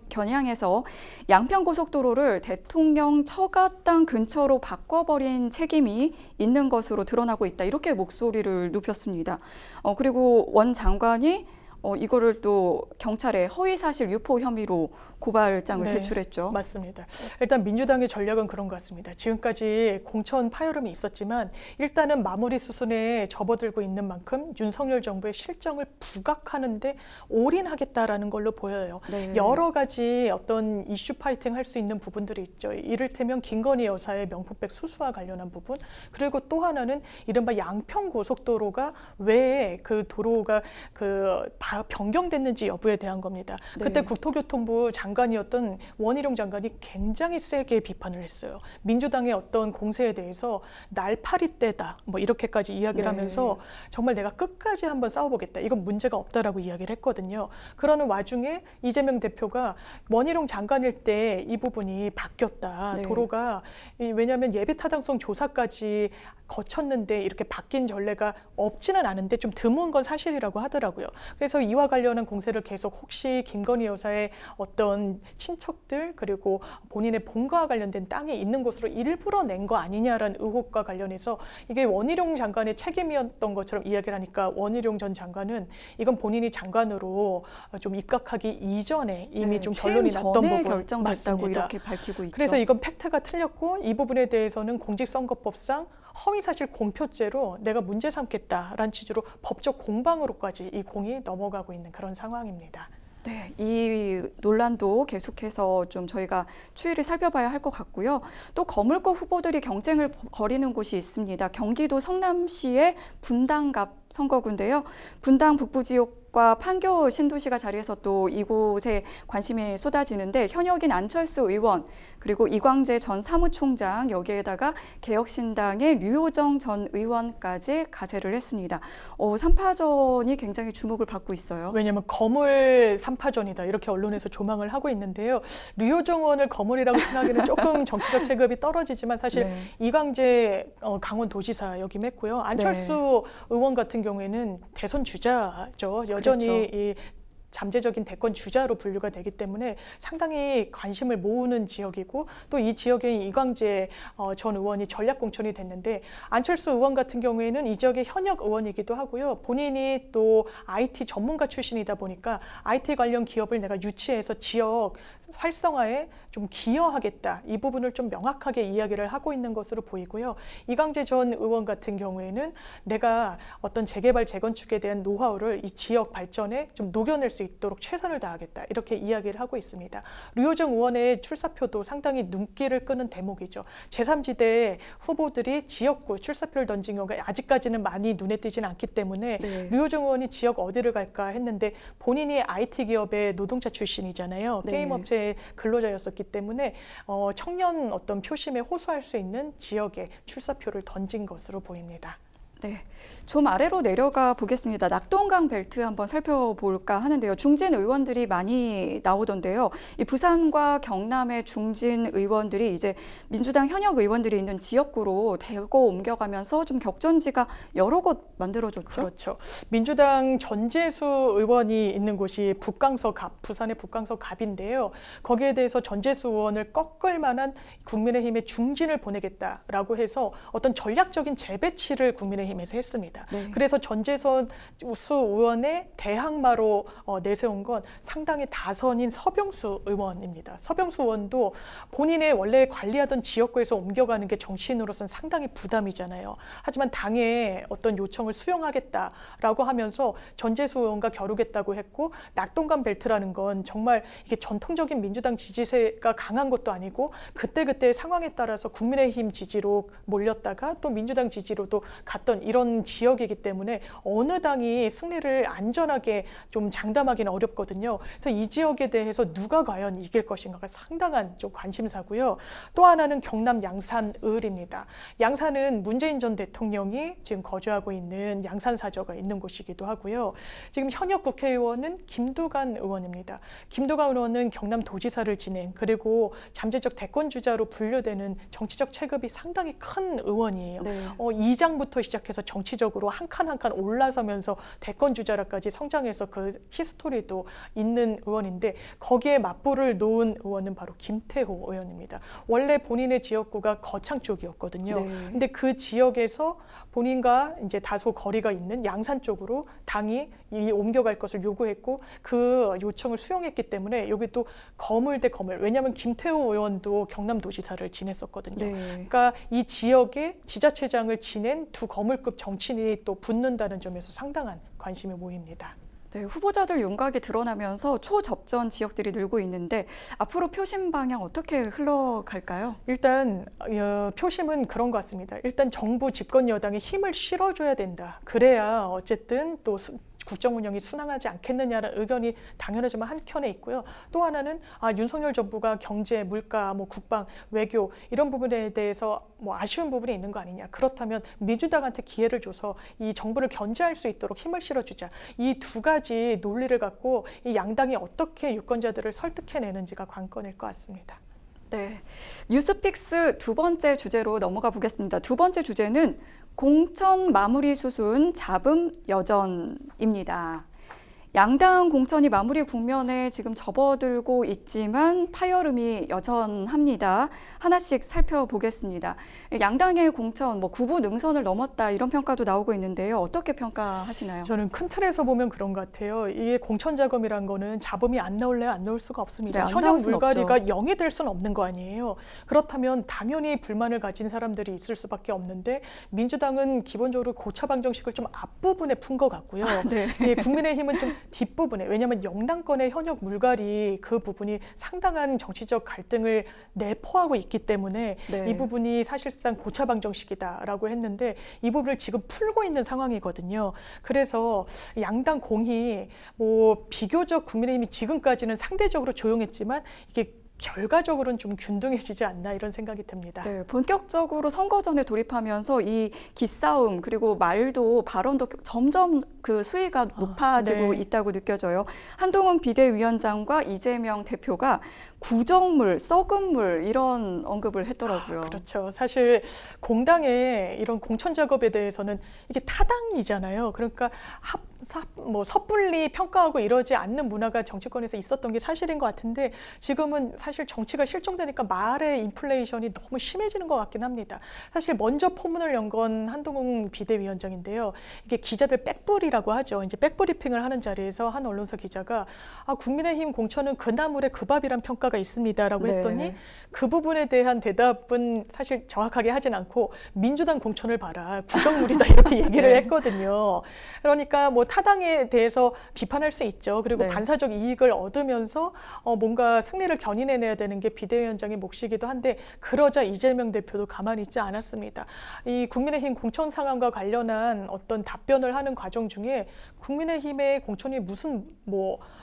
겨냥해서 양평고속도로를 대통령 처가 땅 근처로 바꿔버린 책임이 있는 것으로 드러나고 있다. 이렇게 목소리를 높였습니다. 그리고 원 장관이 이거를 또 경찰에 허위사실 유포 혐의로 고발장을 제출했죠. 맞습니다. 일단 민주당의 전략은 그런 것 같습니다. 지금까지 공천 파열음이 있었지만 일단은 마무리 수순에 접어들고 있는 만큼 윤석열 정부의 실정을 부각하는 데 올인하겠다라는 걸로 보여요. 네. 여러 가지 어떤 이슈 파이팅 할 수 있는 부분들이 있죠. 이를테면 김건희 여사의 명품백 수수와 관련한 부분, 그리고 또 하나는 이른바 양평고속도로가 왜 그 도로가 그 변경됐는지 여부에 대한 겁니다. 네. 그때 국토교통부 장관이었던 원희룡 장관이 굉장히 세게 비판을 했어요. 민주당의 어떤 공세에 대해서 날파리 때다 뭐 이렇게까지 이야기를 네. 하면서 정말 내가 끝까지 한번 싸워보겠다. 이건 문제가 없다라고 이야기를 했거든요. 그러는 와중에 이재명 대표가 원희룡 장관일 때 이 부분이 바뀌었다. 네. 도로가 왜냐하면 예비 타당성 조사까지 거쳤는데 이렇게 바뀐 전례가 없지는 않은데 좀 드문 건 사실이라고 하더라고요. 그래서 이와 관련한 공세를 계속 혹시 김건희 여사의 어떤 친척들 그리고 본인의 본가와 관련된 땅이 있는 곳으로 일부러 낸 거 아니냐라는 의혹과 관련해서 이게 원희룡 장관의 책임이었던 것처럼 이야기를 하니까 원희룡 전 장관은 이건 본인이 장관으로 좀 입각하기 이전에 이미 네, 좀 결론이 났던 부분 결정됐다고 맞습니다. 이렇게 밝히고 있죠. 그래서 이건 팩트가 틀렸고 이 부분에 대해서는 공직선거법상 허위사실 공표죄로 내가 문제 삼겠다라는 취지로 법적 공방으로까지 이 공이 넘어가고 있는 그런 상황입니다. 네, 이 논란도 계속해서 좀 저희가 추이를 살펴봐야 할 것 같고요. 또 거물급 후보들이 경쟁을 벌이는 곳이 있습니다. 경기도 성남시의 분당갑 선거구인데요. 분당 북부 지역과 판교 신도시가 자리해서 또 이곳에 관심이 쏟아지는데 현역인 안철수 의원 그리고 이광재 전 사무총장 여기에다가 개혁신당의 류호정 전 의원까지 가세를 했습니다. 3파전이 굉장히 주목을 받고 있어요. 왜냐하면 거물 3파전이다 이렇게 언론에서 조망을 하고 있는데요. 류호정 의원을 거물이라고 칭하기는 조금 정치적 체급이 떨어지지만 사실 네. 이광재 강원도지사 역임했고요. 안철수 의원 같은 경우에는 대선 주자죠. 여전히 그렇죠. 이 잠재적인 대권 주자로 분류가 되기 때문에 상당히 관심을 모으는 지역이고 또 이 지역에 이광재 전 의원이 전략 공천이 됐는데 안철수 의원 같은 경우에는 이 지역의 현역 의원이기도 하고요. 본인이 또 IT 전문가 출신이다 보니까 IT 관련 기업을 내가 유치해서 지역 활성화에 좀 기여하겠다. 이 부분을 좀 명확하게 이야기를 하고 있는 것으로 보이고요. 이광재 전 의원 같은 경우에는 내가 어떤 재개발, 재건축에 대한 노하우를 이 지역 발전에 좀 녹여낼 수 있도록 최선을 다하겠다. 이렇게 이야기를 하고 있습니다. 류호정 의원의 출사표도 상당히 눈길을 끄는 대목이죠. 제3지대 후보들이 지역구 출사표를 던진 경우가 아직까지는 많이 눈에 띄지는 않기 때문에 네. 류호정 의원이 지역 어디를 갈까 했는데 본인이 IT 기업의 노동자 출신이잖아요. 네. 게임 업체 근로자였었기 때문에 청년 어떤 표심에 호소할 수 있는 지역에 출사표를 던진 것으로 보입니다. 네, 좀 아래로 내려가 보겠습니다. 낙동강 벨트 한번 살펴볼까 하는데요. 중진 의원들이 많이 나오던데요. 이 부산과 경남의 중진 의원들이 이제 민주당 현역 의원들이 있는 지역구로 대거 옮겨가면서 좀 격전지가 여러 곳 만들어졌죠. 그렇죠. 민주당 전재수 의원이 있는 곳이 북강서갑, 부산의 북강서갑인데요. 거기에 대해서 전재수 의원을 꺾을 만한 국민의힘의 중진을 보내겠다라고 해서 어떤 전략적인 재배치를 국민의힘에서 했습니다. 네. 그래서 전재수 의원의 대항마로 내세운 건 상당히 다선인 서병수 의원입니다. 서병수 의원도 본인의 원래 관리하던 지역구에서 옮겨가는 게 정치인으로서는 상당히 부담이잖아요. 하지만 당의 어떤 요청을 수용하겠다라고 하면서 전재수 의원과 겨루겠다고 했고 낙동강 벨트라는 건 정말 이게 전통적인 민주당 지지세가 강한 것도 아니고 그때그때 상황에 따라서 국민의힘 지지로 몰렸다가 또 민주당 지지로도 갔던 이런 지역이기 때문에 어느 당이 승리를 안전하게 좀 장담하기는 어렵거든요. 그래서 이 지역에 대해서 누가 과연 이길 것인가가 상당한 좀 관심사고요. 또 하나는 경남 양산 을입니다. 양산은 문재인 전 대통령이 지금 거주하고 있는 양산사저가 있는 곳이기도 하고요. 지금 현역 국회의원은 김두관 의원입니다. 김두관 의원은 경남도지사를 지낸 그리고 잠재적 대권주자로 분류되는 정치적 체급이 상당히 큰 의원이에요. 네. 2장부터 시작해서 정치적으로 한 칸 한 칸 올라서면서 대권주자라까지 성장해서 그 히스토리도 있는 의원인데 거기에 맞불을 놓은 의원은 바로 김태호 의원입니다. 원래 본인의 지역구가 거창 쪽이었거든요. 네. 근데 그 지역에서 본인과 이제 다소 거리가 있는 양산 쪽으로 당이 옮겨갈 것을 요구했고 그 요청을 수용했기 때문에 여기 또 거물 대 거물. 왜냐하면 김태호 의원도 경남도지사를 지냈었거든요. 네. 그러니까 이 지역에 지자체장을 지낸 두 거물급 정치인이 또 붙는다는 점에서 상당한 관심이 모입니다. 네, 후보자들 윤곽이 드러나면서 초접전 지역들이 늘고 있는데 앞으로 표심 방향 어떻게 흘러갈까요? 일단 표심은 그런 것 같습니다. 일단 정부 집권 여당에 힘을 실어줘야 된다. 그래야 어쨌든 또 국정 운영이 순항하지 않겠느냐는 의견이 당연하지만 한켠에 있고요. 또 하나는 윤석열 정부가 경제, 물가, 뭐 국방, 외교 이런 부분에 대해서 뭐 아쉬운 부분이 있는 거 아니냐. 그렇다면 민주당한테 기회를 줘서 이 정부를 견제할 수 있도록 힘을 실어주자. 이 두 가지 논리를 갖고 이 양당이 어떻게 유권자들을 설득해내는지가 관건일 것 같습니다. 네, 뉴스픽스 두 번째 주제로 넘어가 보겠습니다. 두 번째 주제는 공천 마무리 수순 잡음 여전입니다. 양당 공천이 마무리 국면에 지금 접어들고 있지만 파열음이 여전합니다. 하나씩 살펴보겠습니다. 양당의 공천, 구부 능선을 넘었다 이런 평가도 나오고 있는데요. 어떻게 평가하시나요? 저는 큰 틀에서 보면 그런 것 같아요. 이게 공천 자금이란 거는 잡음이 안 나올래야 안 나올 수가 없습니다. 네, 현역 물갈이가 0이 될 수는 없는 거 아니에요. 그렇다면 당연히 불만을 가진 사람들이 있을 수밖에 없는데 민주당은 기본적으로 고차 방정식을 좀 앞부분에 푼 것 같고요. 네. 예, 국민의힘은 좀 뒷부분에, 왜냐하면 영당권의 현역 물갈이 그 부분이 상당한 정치적 갈등을 내포하고 있기 때문에 네. 이 부분이 사실상 고차 방정식이다라고 했는데 이 부분을 지금 풀고 있는 상황이거든요. 그래서 양당 공히 뭐 비교적 국민의힘이 지금까지는 상대적으로 조용했지만 이게 결과적으로는 좀 균등해지지 않나 이런 생각이 듭니다. 네, 본격적으로 선거전에 돌입하면서 이 기싸움 그리고 말도 발언도 점점 그 수위가 높아지고 네. 있다고 느껴져요. 한동훈 비대위원장과 이재명 대표가 구정물, 썩은 물 이런 언급을 했더라고요. 그렇죠. 사실 공당의 이런 공천 작업에 대해서는 이게 타당이잖아요. 그러니까 섣불리 평가하고 이러지 않는 문화가 정치권에서 있었던 게 사실인 것 같은데 지금은 사실 정치가 실종되니까 말의 인플레이션이 너무 심해지는 것 같긴 합니다. 사실 먼저 포문을 연 건 한동훈 비대위원장인데요. 이게 기자들 백불이라고 하죠. 이제 백브리핑을 하는 자리에서 한 언론사 기자가 국민의힘 공천은 그 나물에 그 밥이란 평가가 있습니다라고 했더니 네. 그 부분에 대한 대답은 사실 정확하게 하진 않고 민주당 공천을 봐라. 구정물이다 이렇게 얘기를 네. 했거든요. 그러니까 뭐 타당에 대해서 비판할 수 있죠. 그리고 네. 반사적 이익을 얻으면서 뭔가 승리를 견인해내야 되는 게 비대위원장의 몫이기도 한데 그러자 이재명 대표도 가만히 있지 않았습니다. 이 국민의힘 공천 상황과 관련한 어떤 답변을 하는 과정 중에 국민의힘의 공천이 무슨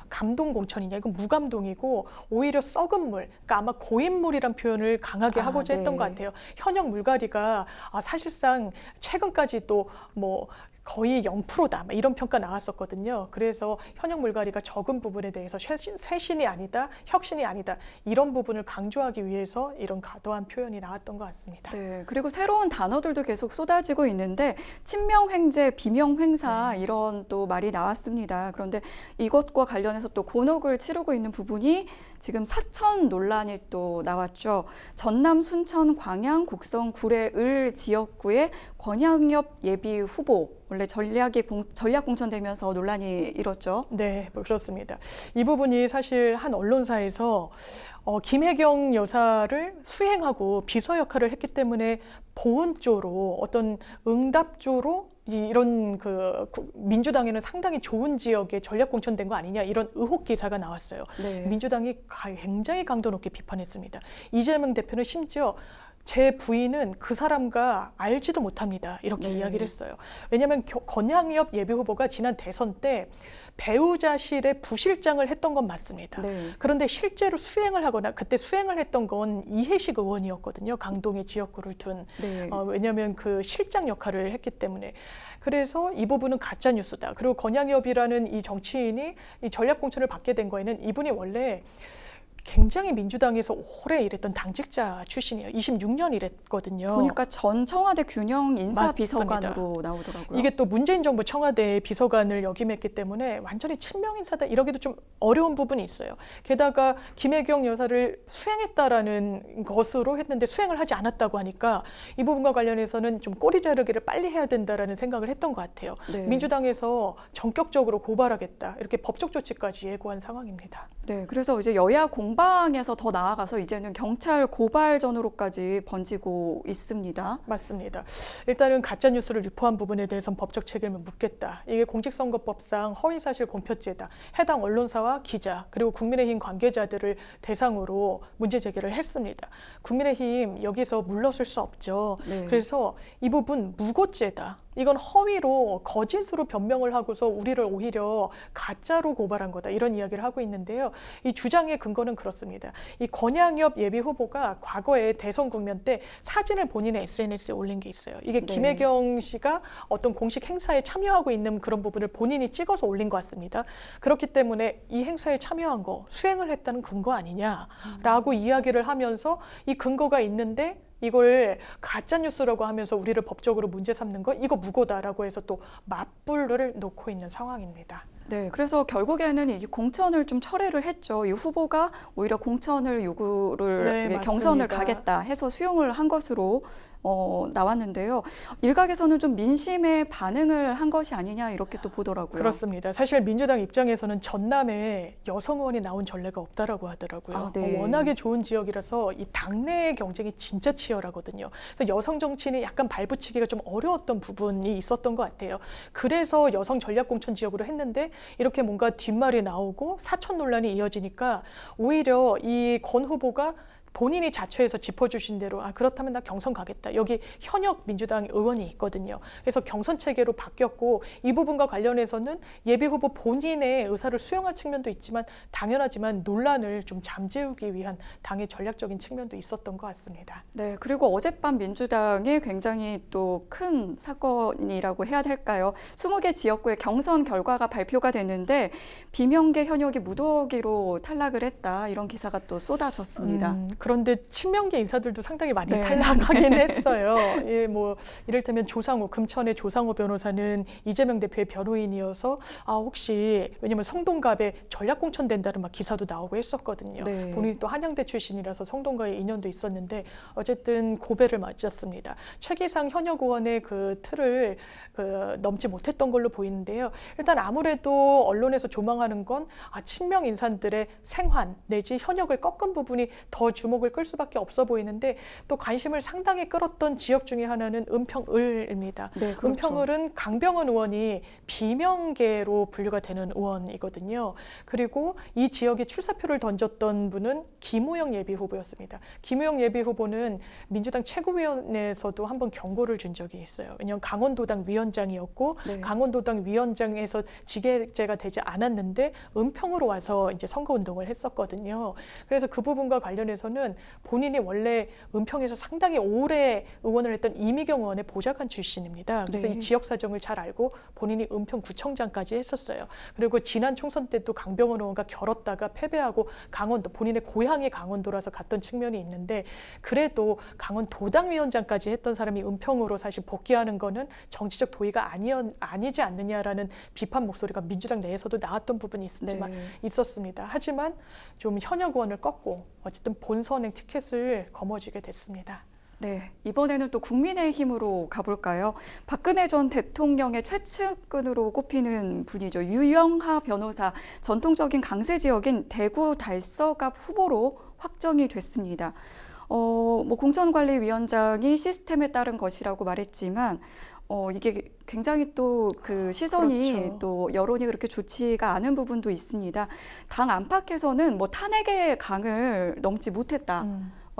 감동 공천이냐 이건 무감동이고 오히려 썩은 물, 그러니까 아마 고인물이란 표현을 강하게 하고자 했던 것 같아요. 현역 물갈이가 사실상 최근까지도 거의 0%다 이런 평가 나왔었거든요. 그래서 현역 물갈이가 적은 부분에 대해서 쇄신이 아니다, 혁신이 아니다 이런 부분을 강조하기 위해서 이런 과도한 표현이 나왔던 것 같습니다. 네, 그리고 새로운 단어들도 계속 쏟아지고 있는데 친명횡재, 비명횡사 이런 또 말이 나왔습니다. 그런데 이것과 관련해서 또 곤혹을 치르고 있는 부분이 지금 사천 논란이 또 나왔죠. 전남, 순천, 광양, 곡성, 구례, 을 지역구의 권양엽 예비 후보 원래 전략 공천되면서 논란이 일었죠. 네, 그렇습니다. 이 부분이 사실 한 언론사에서 김혜경 여사를 수행하고 비서 역할을 했기 때문에 보훈조로 어떤 응답조로 이런 민주당에는 상당히 좋은 지역에 전략 공천된 거 아니냐 이런 의혹 기사가 나왔어요. 네. 민주당이 굉장히 강도 높게 비판했습니다. 이재명 대표는 심지어 제 부인은 그 사람과 알지도 못합니다. 이렇게 이야기를 했어요. 왜냐하면 권양엽 예비후보가 지난 대선 때 배우자실의 부실장을 했던 건 맞습니다. 네. 그런데 실제로 수행을 하거나 그때 수행을 했던 건 이해식 의원이었거든요. 강동의 지역구를 둔. 네. 왜냐하면 그 실장 역할을 했기 때문에. 그래서 이 부분은 가짜 뉴스다. 그리고 권양엽이라는 이 정치인이 이 전략 공천을 받게 된 거에는 이분이 원래 굉장히 민주당에서 오래 일했던 당직자 출신이에요. 26년 일했거든요. 보니까 전 청와대 균형 인사비서관으로 나오더라고요. 이게 또 문재인 정부 청와대 비서관을 역임했기 때문에 완전히 친명 인사다 이러기도 좀 어려운 부분이 있어요. 게다가 김혜경 여사를 수행했다라는 것으로 했는데 수행을 하지 않았다고 하니까 이 부분과 관련해서는 좀 꼬리 자르기를 빨리 해야 된다라는 생각을 했던 것 같아요. 네. 민주당에서 전격적으로 고발하겠다 이렇게 법적 조치까지 예고한 상황입니다. 네, 그래서 이제 여야 공방에서 더 나아가서 이제는 경찰 고발전으로까지 번지고 있습니다. 맞습니다. 일단은 가짜 뉴스를 유포한 부분에 대해서는 법적 책임을 묻겠다. 이게 공직선거법상 허위사실 공표죄다. 해당 언론사와 기자 그리고 국민의힘 관계자들을 대상으로 문제 제기를 했습니다. 국민의힘 여기서 물러설 수 없죠. 네. 그래서 이 부분 무고죄다. 이건 허위로 거짓으로 변명을 하고서 우리를 오히려 가짜로 고발한 거다. 이런 이야기를 하고 있는데요. 이 주장의 근거는 그렇습니다. 이 권양엽 예비 후보가 과거에 대선 국면 때 사진을 본인의 SNS에 올린 게 있어요. 이게 네. 김혜경 씨가 어떤 공식 행사에 참여하고 있는 그런 부분을 본인이 찍어서 올린 것 같습니다. 그렇기 때문에 이 행사에 참여한 거 수행을 했다는 근거 아니냐라고 이야기를 하면서 이 근거가 있는데 이걸 가짜 뉴스라고 하면서 우리를 법적으로 문제 삼는 거 이거 무고다라고 해서 또 맞불을 놓고 있는 상황입니다. 네, 그래서 결국에는 이 공천을 좀 철회를 했죠. 이 후보가 오히려 공천을 요구를 네, 이게 경선을 맞습니다. 가겠다 해서 수용을 한 것으로 나왔는데요. 일각에서는 좀 민심에 반응을 한 것이 아니냐 이렇게 또 보더라고요. 그렇습니다. 사실 민주당 입장에서는 전남에 여성 의원이 나온 전례가 없다라고 하더라고요. 아, 네. 워낙에 좋은 지역이라서 이 당내 경쟁이 진짜 치열하거든요. 그래서 여성 정치인이 약간 발붙이기가 좀 어려웠던 부분이 있었던 것 같아요. 그래서 여성 전략공천 지역으로 했는데 이렇게 뭔가 뒷말이 나오고 사천 논란이 이어지니까 오히려 이 권 후보가 본인이 자처해서 짚어주신 대로 그렇다면 나 경선 가겠다. 여기 현역 민주당 의원이 있거든요. 그래서 경선 체계로 바뀌었고 이 부분과 관련해서는 예비 후보 본인의 의사를 수용할 측면도 있지만 당연하지만 논란을 좀 잠재우기 위한 당의 전략적인 측면도 있었던 것 같습니다. 네, 그리고 어젯밤 민주당에 굉장히 또 큰 사건이라고 해야 될까요? 20개 지역구의 경선 결과가 발표가 됐는데 비명계 현역이 무더기로 탈락을 했다. 이런 기사가 또 쏟아졌습니다. 그런데 친명계 인사들도 상당히 많이 네. 탈락하긴 했어요. 예, 뭐 이를테면 조상호, 금천의 조상호 변호사는 이재명 대표의 변호인이어서 혹시 왜냐면 성동갑에 전략공천 된다는 막 기사도 나오고 했었거든요. 네. 본인이 또 한양대 출신이라서 성동과의 인연도 있었는데 어쨌든 고배를 맞았습니다. 최기상 현역 의원의 그 틀을 넘지 못했던 걸로 보이는데요. 일단 아무래도 언론에서 조망하는 건 친명 인사들의 생환 내지 현역을 꺾은 부분이 더 주목을 끌 수밖에 없어 보이는데 또 관심을 상당히 끌었던 지역 중에 하나는 은평을입니다. 네, 그렇죠. 은평을은 강병원 의원이 비명계로 분류가 되는 의원이거든요. 그리고 이 지역에 출사표를 던졌던 분은 김우영 예비 후보였습니다. 김우영 예비 후보는 민주당 최고위원회에서도 한번 경고를 준 적이 있어요. 왜냐하면 강원도당 위원장이었고 네. 강원도당 위원장에서 직계제가 되지 않았는데 은평으로 와서 이제 선거운동을 했었거든요. 그래서 그 부분과 관련해서는 본인이 원래 은평에서 상당히 오래 의원을 했던 이미경 의원의 보좌관 출신입니다. 그래서 네. 이 지역 사정을 잘 알고 본인이 은평구청장까지 했었어요. 그리고 지난 총선 때도 강병원 의원과 겨뤘다가 패배하고 강원도, 본인의 고향이 강원도라서 갔던 측면이 있는데 그래도 강원도당 위원장까지 했던 사람이 은평으로 사실 복귀하는 거는 정치적 도의가 아니지 않느냐라는 비판 목소리가 민주당 내에서도 나왔던 부분이 있었습니다. 하지만 좀 현역 의원을 꺾고 어쨌든 본선행 티켓을 거머쥐게 됐습니다. 네, 이번에는 또 국민의힘으로 가볼까요? 박근혜 전 대통령의 최측근으로 꼽히는 분이죠. 유영하 변호사, 전통적인 강세 지역인 대구 달서갑 후보로 확정이 됐습니다. 공천관리위원장이 시스템에 따른 것이라고 말했지만 이게 굉장히 또 그 시선이 그렇죠. 또 여론이 그렇게 좋지가 않은 부분도 있습니다. 당 안팎에서는 탄핵의 강을 넘지 못했다.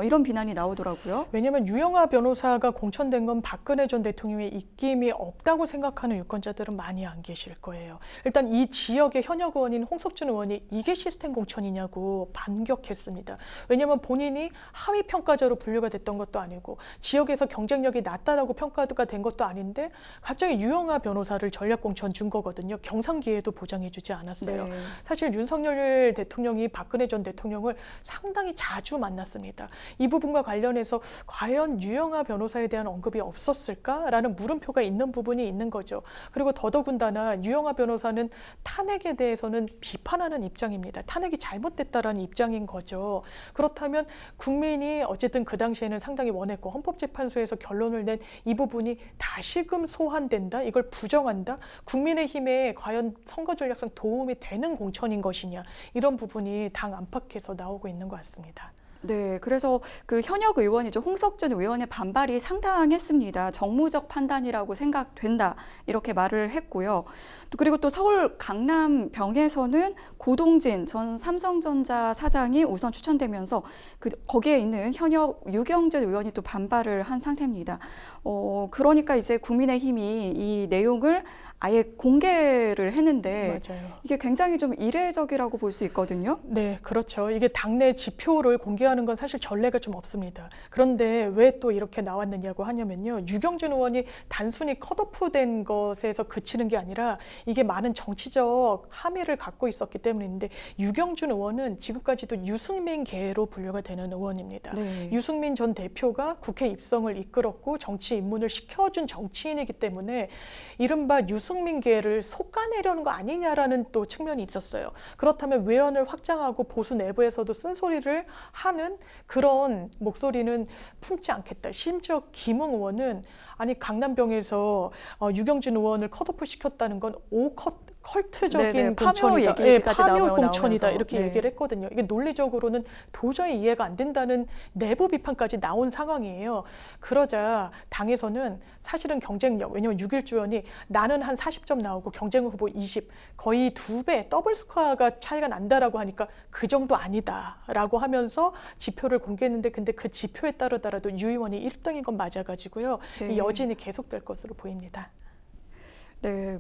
이런 비난이 나오더라고요. 왜냐하면 유영하 변호사가 공천된 건 박근혜 전 대통령의 입김이 없다고 생각하는 유권자들은 많이 안 계실 거예요. 일단 이 지역의 현역 의원인 홍석준 의원이 이게 시스템 공천이냐고 반격했습니다. 왜냐하면 본인이 하위 평가자로 분류가 됐던 것도 아니고 지역에서 경쟁력이 낮다라고 평가가 된 것도 아닌데 갑자기 유영하 변호사를 전략 공천 준 거거든요. 경선 기회도 보장해주지 않았어요. 네. 사실 윤석열 대통령이 박근혜 전 대통령을 상당히 자주 만났습니다. 이 부분과 관련해서 과연 유영하 변호사에 대한 언급이 없었을까라는 물음표가 있는 부분이 있는 거죠. 그리고 더더군다나 유영하 변호사는 탄핵에 대해서는 비판하는 입장입니다. 탄핵이 잘못됐다라는 입장인 거죠. 그렇다면 국민이 어쨌든 그 당시에는 상당히 원했고 헌법재판소에서 결론을 낸 이 부분이 다시금 소환된다? 이걸 부정한다? 국민의힘에 과연 선거전략상 도움이 되는 공천인 것이냐? 이런 부분이 당 안팎에서 나오고 있는 것 같습니다. 네, 그래서 그 현역 의원이죠. 홍석준 의원의 반발이 상당했습니다. 정무적 판단이라고 생각된다. 이렇게 말을 했고요. 그리고 또 서울 강남병에서는 고동진 전 삼성전자 사장이 우선 추천되면서 거기에 있는 현역 유경준 의원이 또 반발을 한 상태입니다. 그러니까 이제 국민의힘이 이 내용을 아예 공개를 했는데 맞아요. 이게 굉장히 좀 이례적이라고 볼 수 있거든요. 네, 그렇죠. 이게 당내 지표를 공개하는 건 사실 전례가 좀 없습니다. 그런데 왜 또 이렇게 나왔느냐고 하냐면요. 유경준 의원이 단순히 컷오프된 것에서 그치는 게 아니라 이게 많은 정치적 함의를 갖고 있었기 때문인데 유경준 의원은 지금까지도 유승민계로 분류가 되는 의원입니다. 네. 유승민 전 대표가 국회 입성을 이끌었고 정치 입문을 시켜준 정치인이기 때문에 이른바 유승민계를 솎아내려는 거 아니냐라는 또 측면이 있었어요. 그렇다면 외연을 확장하고 보수 내부에서도 쓴소리를 하는 그런 목소리는 품지 않겠다. 심지어 김웅 의원은 아니 강남병에서 유경준 의원을 컷오프 시켰다는 건 컬트적인 네네, 파묘 공천이다. 얘기까지 파묘 공천이다. 나오면서. 이렇게 네. 얘기를 했거든요. 이게 논리적으로는 도저히 이해가 안 된다는 내부 비판까지 나온 상황이에요. 그러자 당에서는 사실은 경쟁력, 왜냐하면 6.1주연이 나는 한 40점 나오고 경쟁 후보 20, 거의 2배, 더블 스코어가 차이가 난다라고 하니까 그 정도 아니다라고 하면서 지표를 공개했는데 근데 그 지표에 따르더라도 유 의원이 1등인 건 맞아가지고요. 네. 이 여진이 계속될 것으로 보입니다. 네,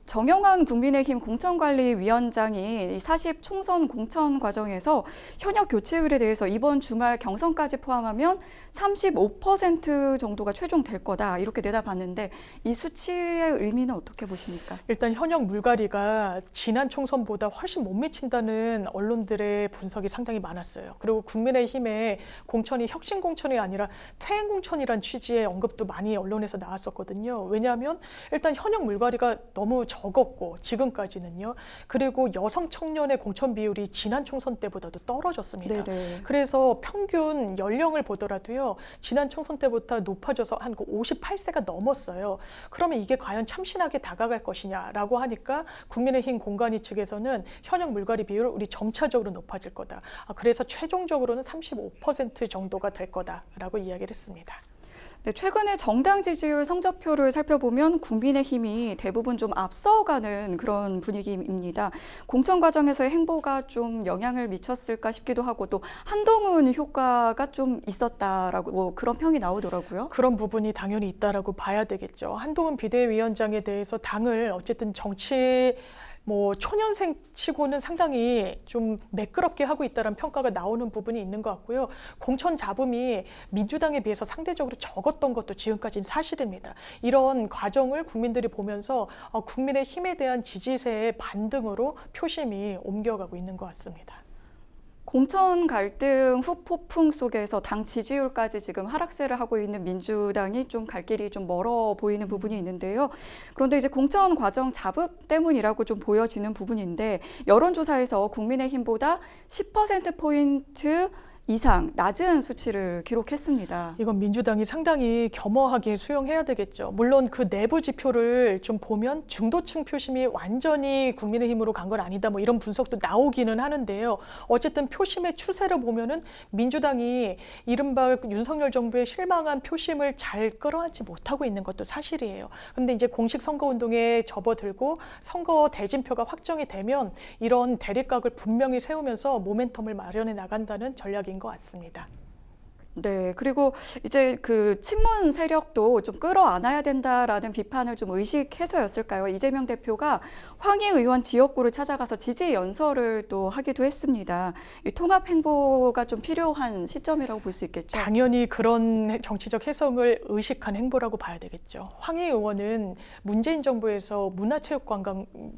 정영환 국민의힘 공천관리위원장이 이 40 총선 공천 과정에서 현역 교체율에 대해서 이번 주말 경선까지 포함하면 35% 정도가 최종될 거다 이렇게 내다봤는데 이 수치의 의미는 어떻게 보십니까? 일단 현역 물갈이가 지난 총선보다 훨씬 못 미친다는 언론들의 분석이 상당히 많았어요. 그리고 국민의힘의 공천이 혁신 공천이 아니라 퇴행 공천이란 취지의 언급도 많이 언론에서 나왔었거든요. 왜냐하면 일단 현역 물갈이가 너무 적었고 지금까지는요. 그리고 여성 청년의 공천 비율이 지난 총선 때보다도 떨어졌습니다. 네네. 그래서 평균 연령을 보더라도요. 지난 총선 때보다 높아져서 한 58세가 넘었어요. 그러면 이게 과연 참신하게 다가갈 것이냐라고 하니까 국민의힘 공관위 측에서는 현역 물갈이 비율 우리 점차적으로 높아질 거다. 그래서 최종적으로는 35% 정도가 될 거다라고 이야기를 했습니다. 네, 최근에 정당 지지율 성적표를 살펴보면 국민의힘이 대부분 좀 앞서가는 그런 분위기입니다. 공천 과정에서의 행보가 좀 영향을 미쳤을까 싶기도 하고 또 한동훈 효과가 좀 있었다라고 뭐 그런 평이 나오더라고요. 그런 부분이 당연히 있다라고 봐야 되겠죠. 한동훈 비대위원장에 대해서 당을 어쨌든 정치 초년생 치고는 상당히 좀 매끄럽게 하고 있다는 평가가 나오는 부분이 있는 것 같고요. 공천 잡음이 민주당에 비해서 상대적으로 적었던 것도 지금까지는 사실입니다. 이런 과정을 국민들이 보면서 국민의 힘에 대한 지지세의 반등으로 표심이 옮겨가고 있는 것 같습니다. 공천 갈등 후폭풍 속에서 당 지지율까지 지금 하락세를 하고 있는 민주당이 좀 갈 길이 좀 멀어 보이는 부분이 있는데요. 그런데 이제 공천 과정 잡음 때문이라고 좀 보여지는 부분인데 여론조사에서 국민의힘보다 10%포인트 이상 낮은 수치를 기록했습니다. 이건 민주당이 상당히 겸허하게 수용해야 되겠죠. 물론 그 내부 지표를 좀 보면 중도층 표심이 완전히 국민의힘으로 간 건 아니다. 이런 분석도 나오기는 하는데요. 어쨌든 표심의 추세를 보면은 민주당이 이른바 윤석열 정부의 실망한 표심을 잘 끌어안지 못하고 있는 것도 사실이에요. 그런데 이제 공식 선거운동에 접어들고 선거 대진표가 확정이 되면 이런 대립각을 분명히 세우면서 모멘텀을 마련해 나간다는 전략인 것 같습니다. 네, 그리고 이제 그 친문 세력도 좀 끌어안아야 된다라는 비판을 좀 의식해서였을까요? 이재명 대표가 황희 의원 지역구를 찾아가서 지지 연설을 또 하기도 했습니다. 이 통합 행보가 좀 필요한 시점이라고 볼 수 있겠죠. 당연히 그런 정치적 해석을 의식한 행보라고 봐야 되겠죠. 황희 의원은 문재인 정부에서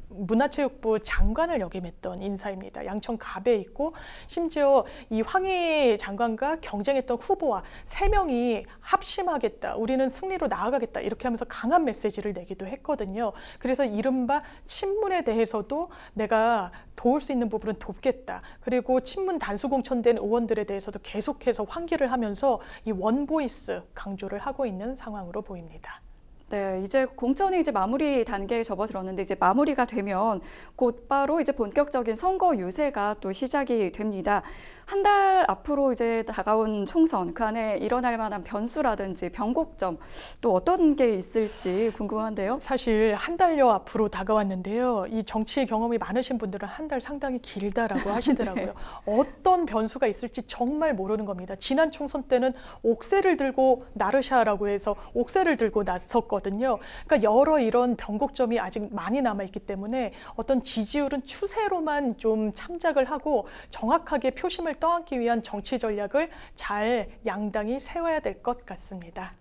문화체육부 장관을 역임했던 인사입니다. 양천 갑에 있고 심지어 이 황희 장관과 경쟁했던 후보와 3명이 합심하겠다, 우리는 승리로 나아가겠다 이렇게 하면서 강한 메시지를 내기도 했거든요. 그래서 이른바 친문에 대해서도 내가 도울 수 있는 부분은 돕겠다. 그리고 친문 단수공천된 의원들에 대해서도 계속해서 환기를 하면서 이 원보이스 강조를 하고 있는 상황으로 보입니다. 네, 이제 공천이 이제 마무리 단계에 접어들었는데 이제 마무리가 되면 곧바로 이제 본격적인 선거 유세가 또 시작이 됩니다. 한 달 앞으로 이제 다가온 총선, 그 안에 일어날 만한 변수라든지 변곡점 또 어떤 게 있을지 궁금한데요. 사실 한 달여 앞으로 다가왔는데요. 이 정치 경험이 많으신 분들은 한 달 상당히 길다라고 하시더라고요. 네. 어떤 변수가 있을지 정말 모르는 겁니다. 지난 총선 때는 옥새를 들고 나르샤라고 해서 옥새를 들고 나섰거든요. 그러니까 여러 이런 변곡점이 아직 많이 남아있기 때문에 어떤 지지율은 추세로만 좀 참작을 하고 정확하게 표심을 떠안기 위한 정치 전략을 잘 양당이 세워야 될 것 같습니다.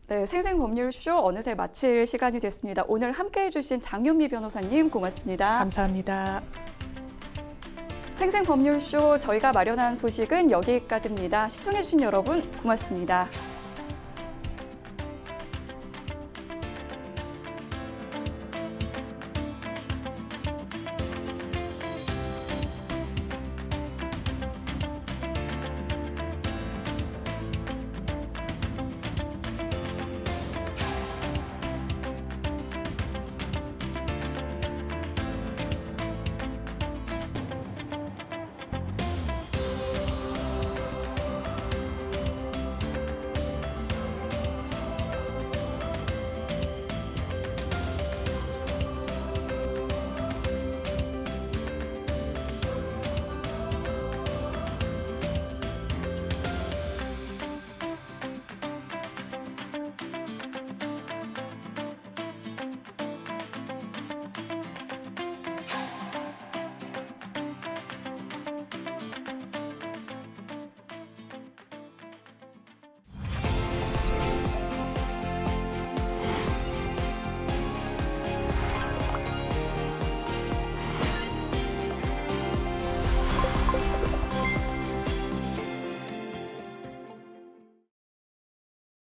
네, 생생법률쇼 어느새 마칠 시간이 됐습니다. 오늘 함께해 주신 장윤미 변호사님 고맙습니다. 감사합니다. 생생법률쇼 저희가 마련한 소식은 여기까지입니다. 시청해 주신 여러분 고맙습니다.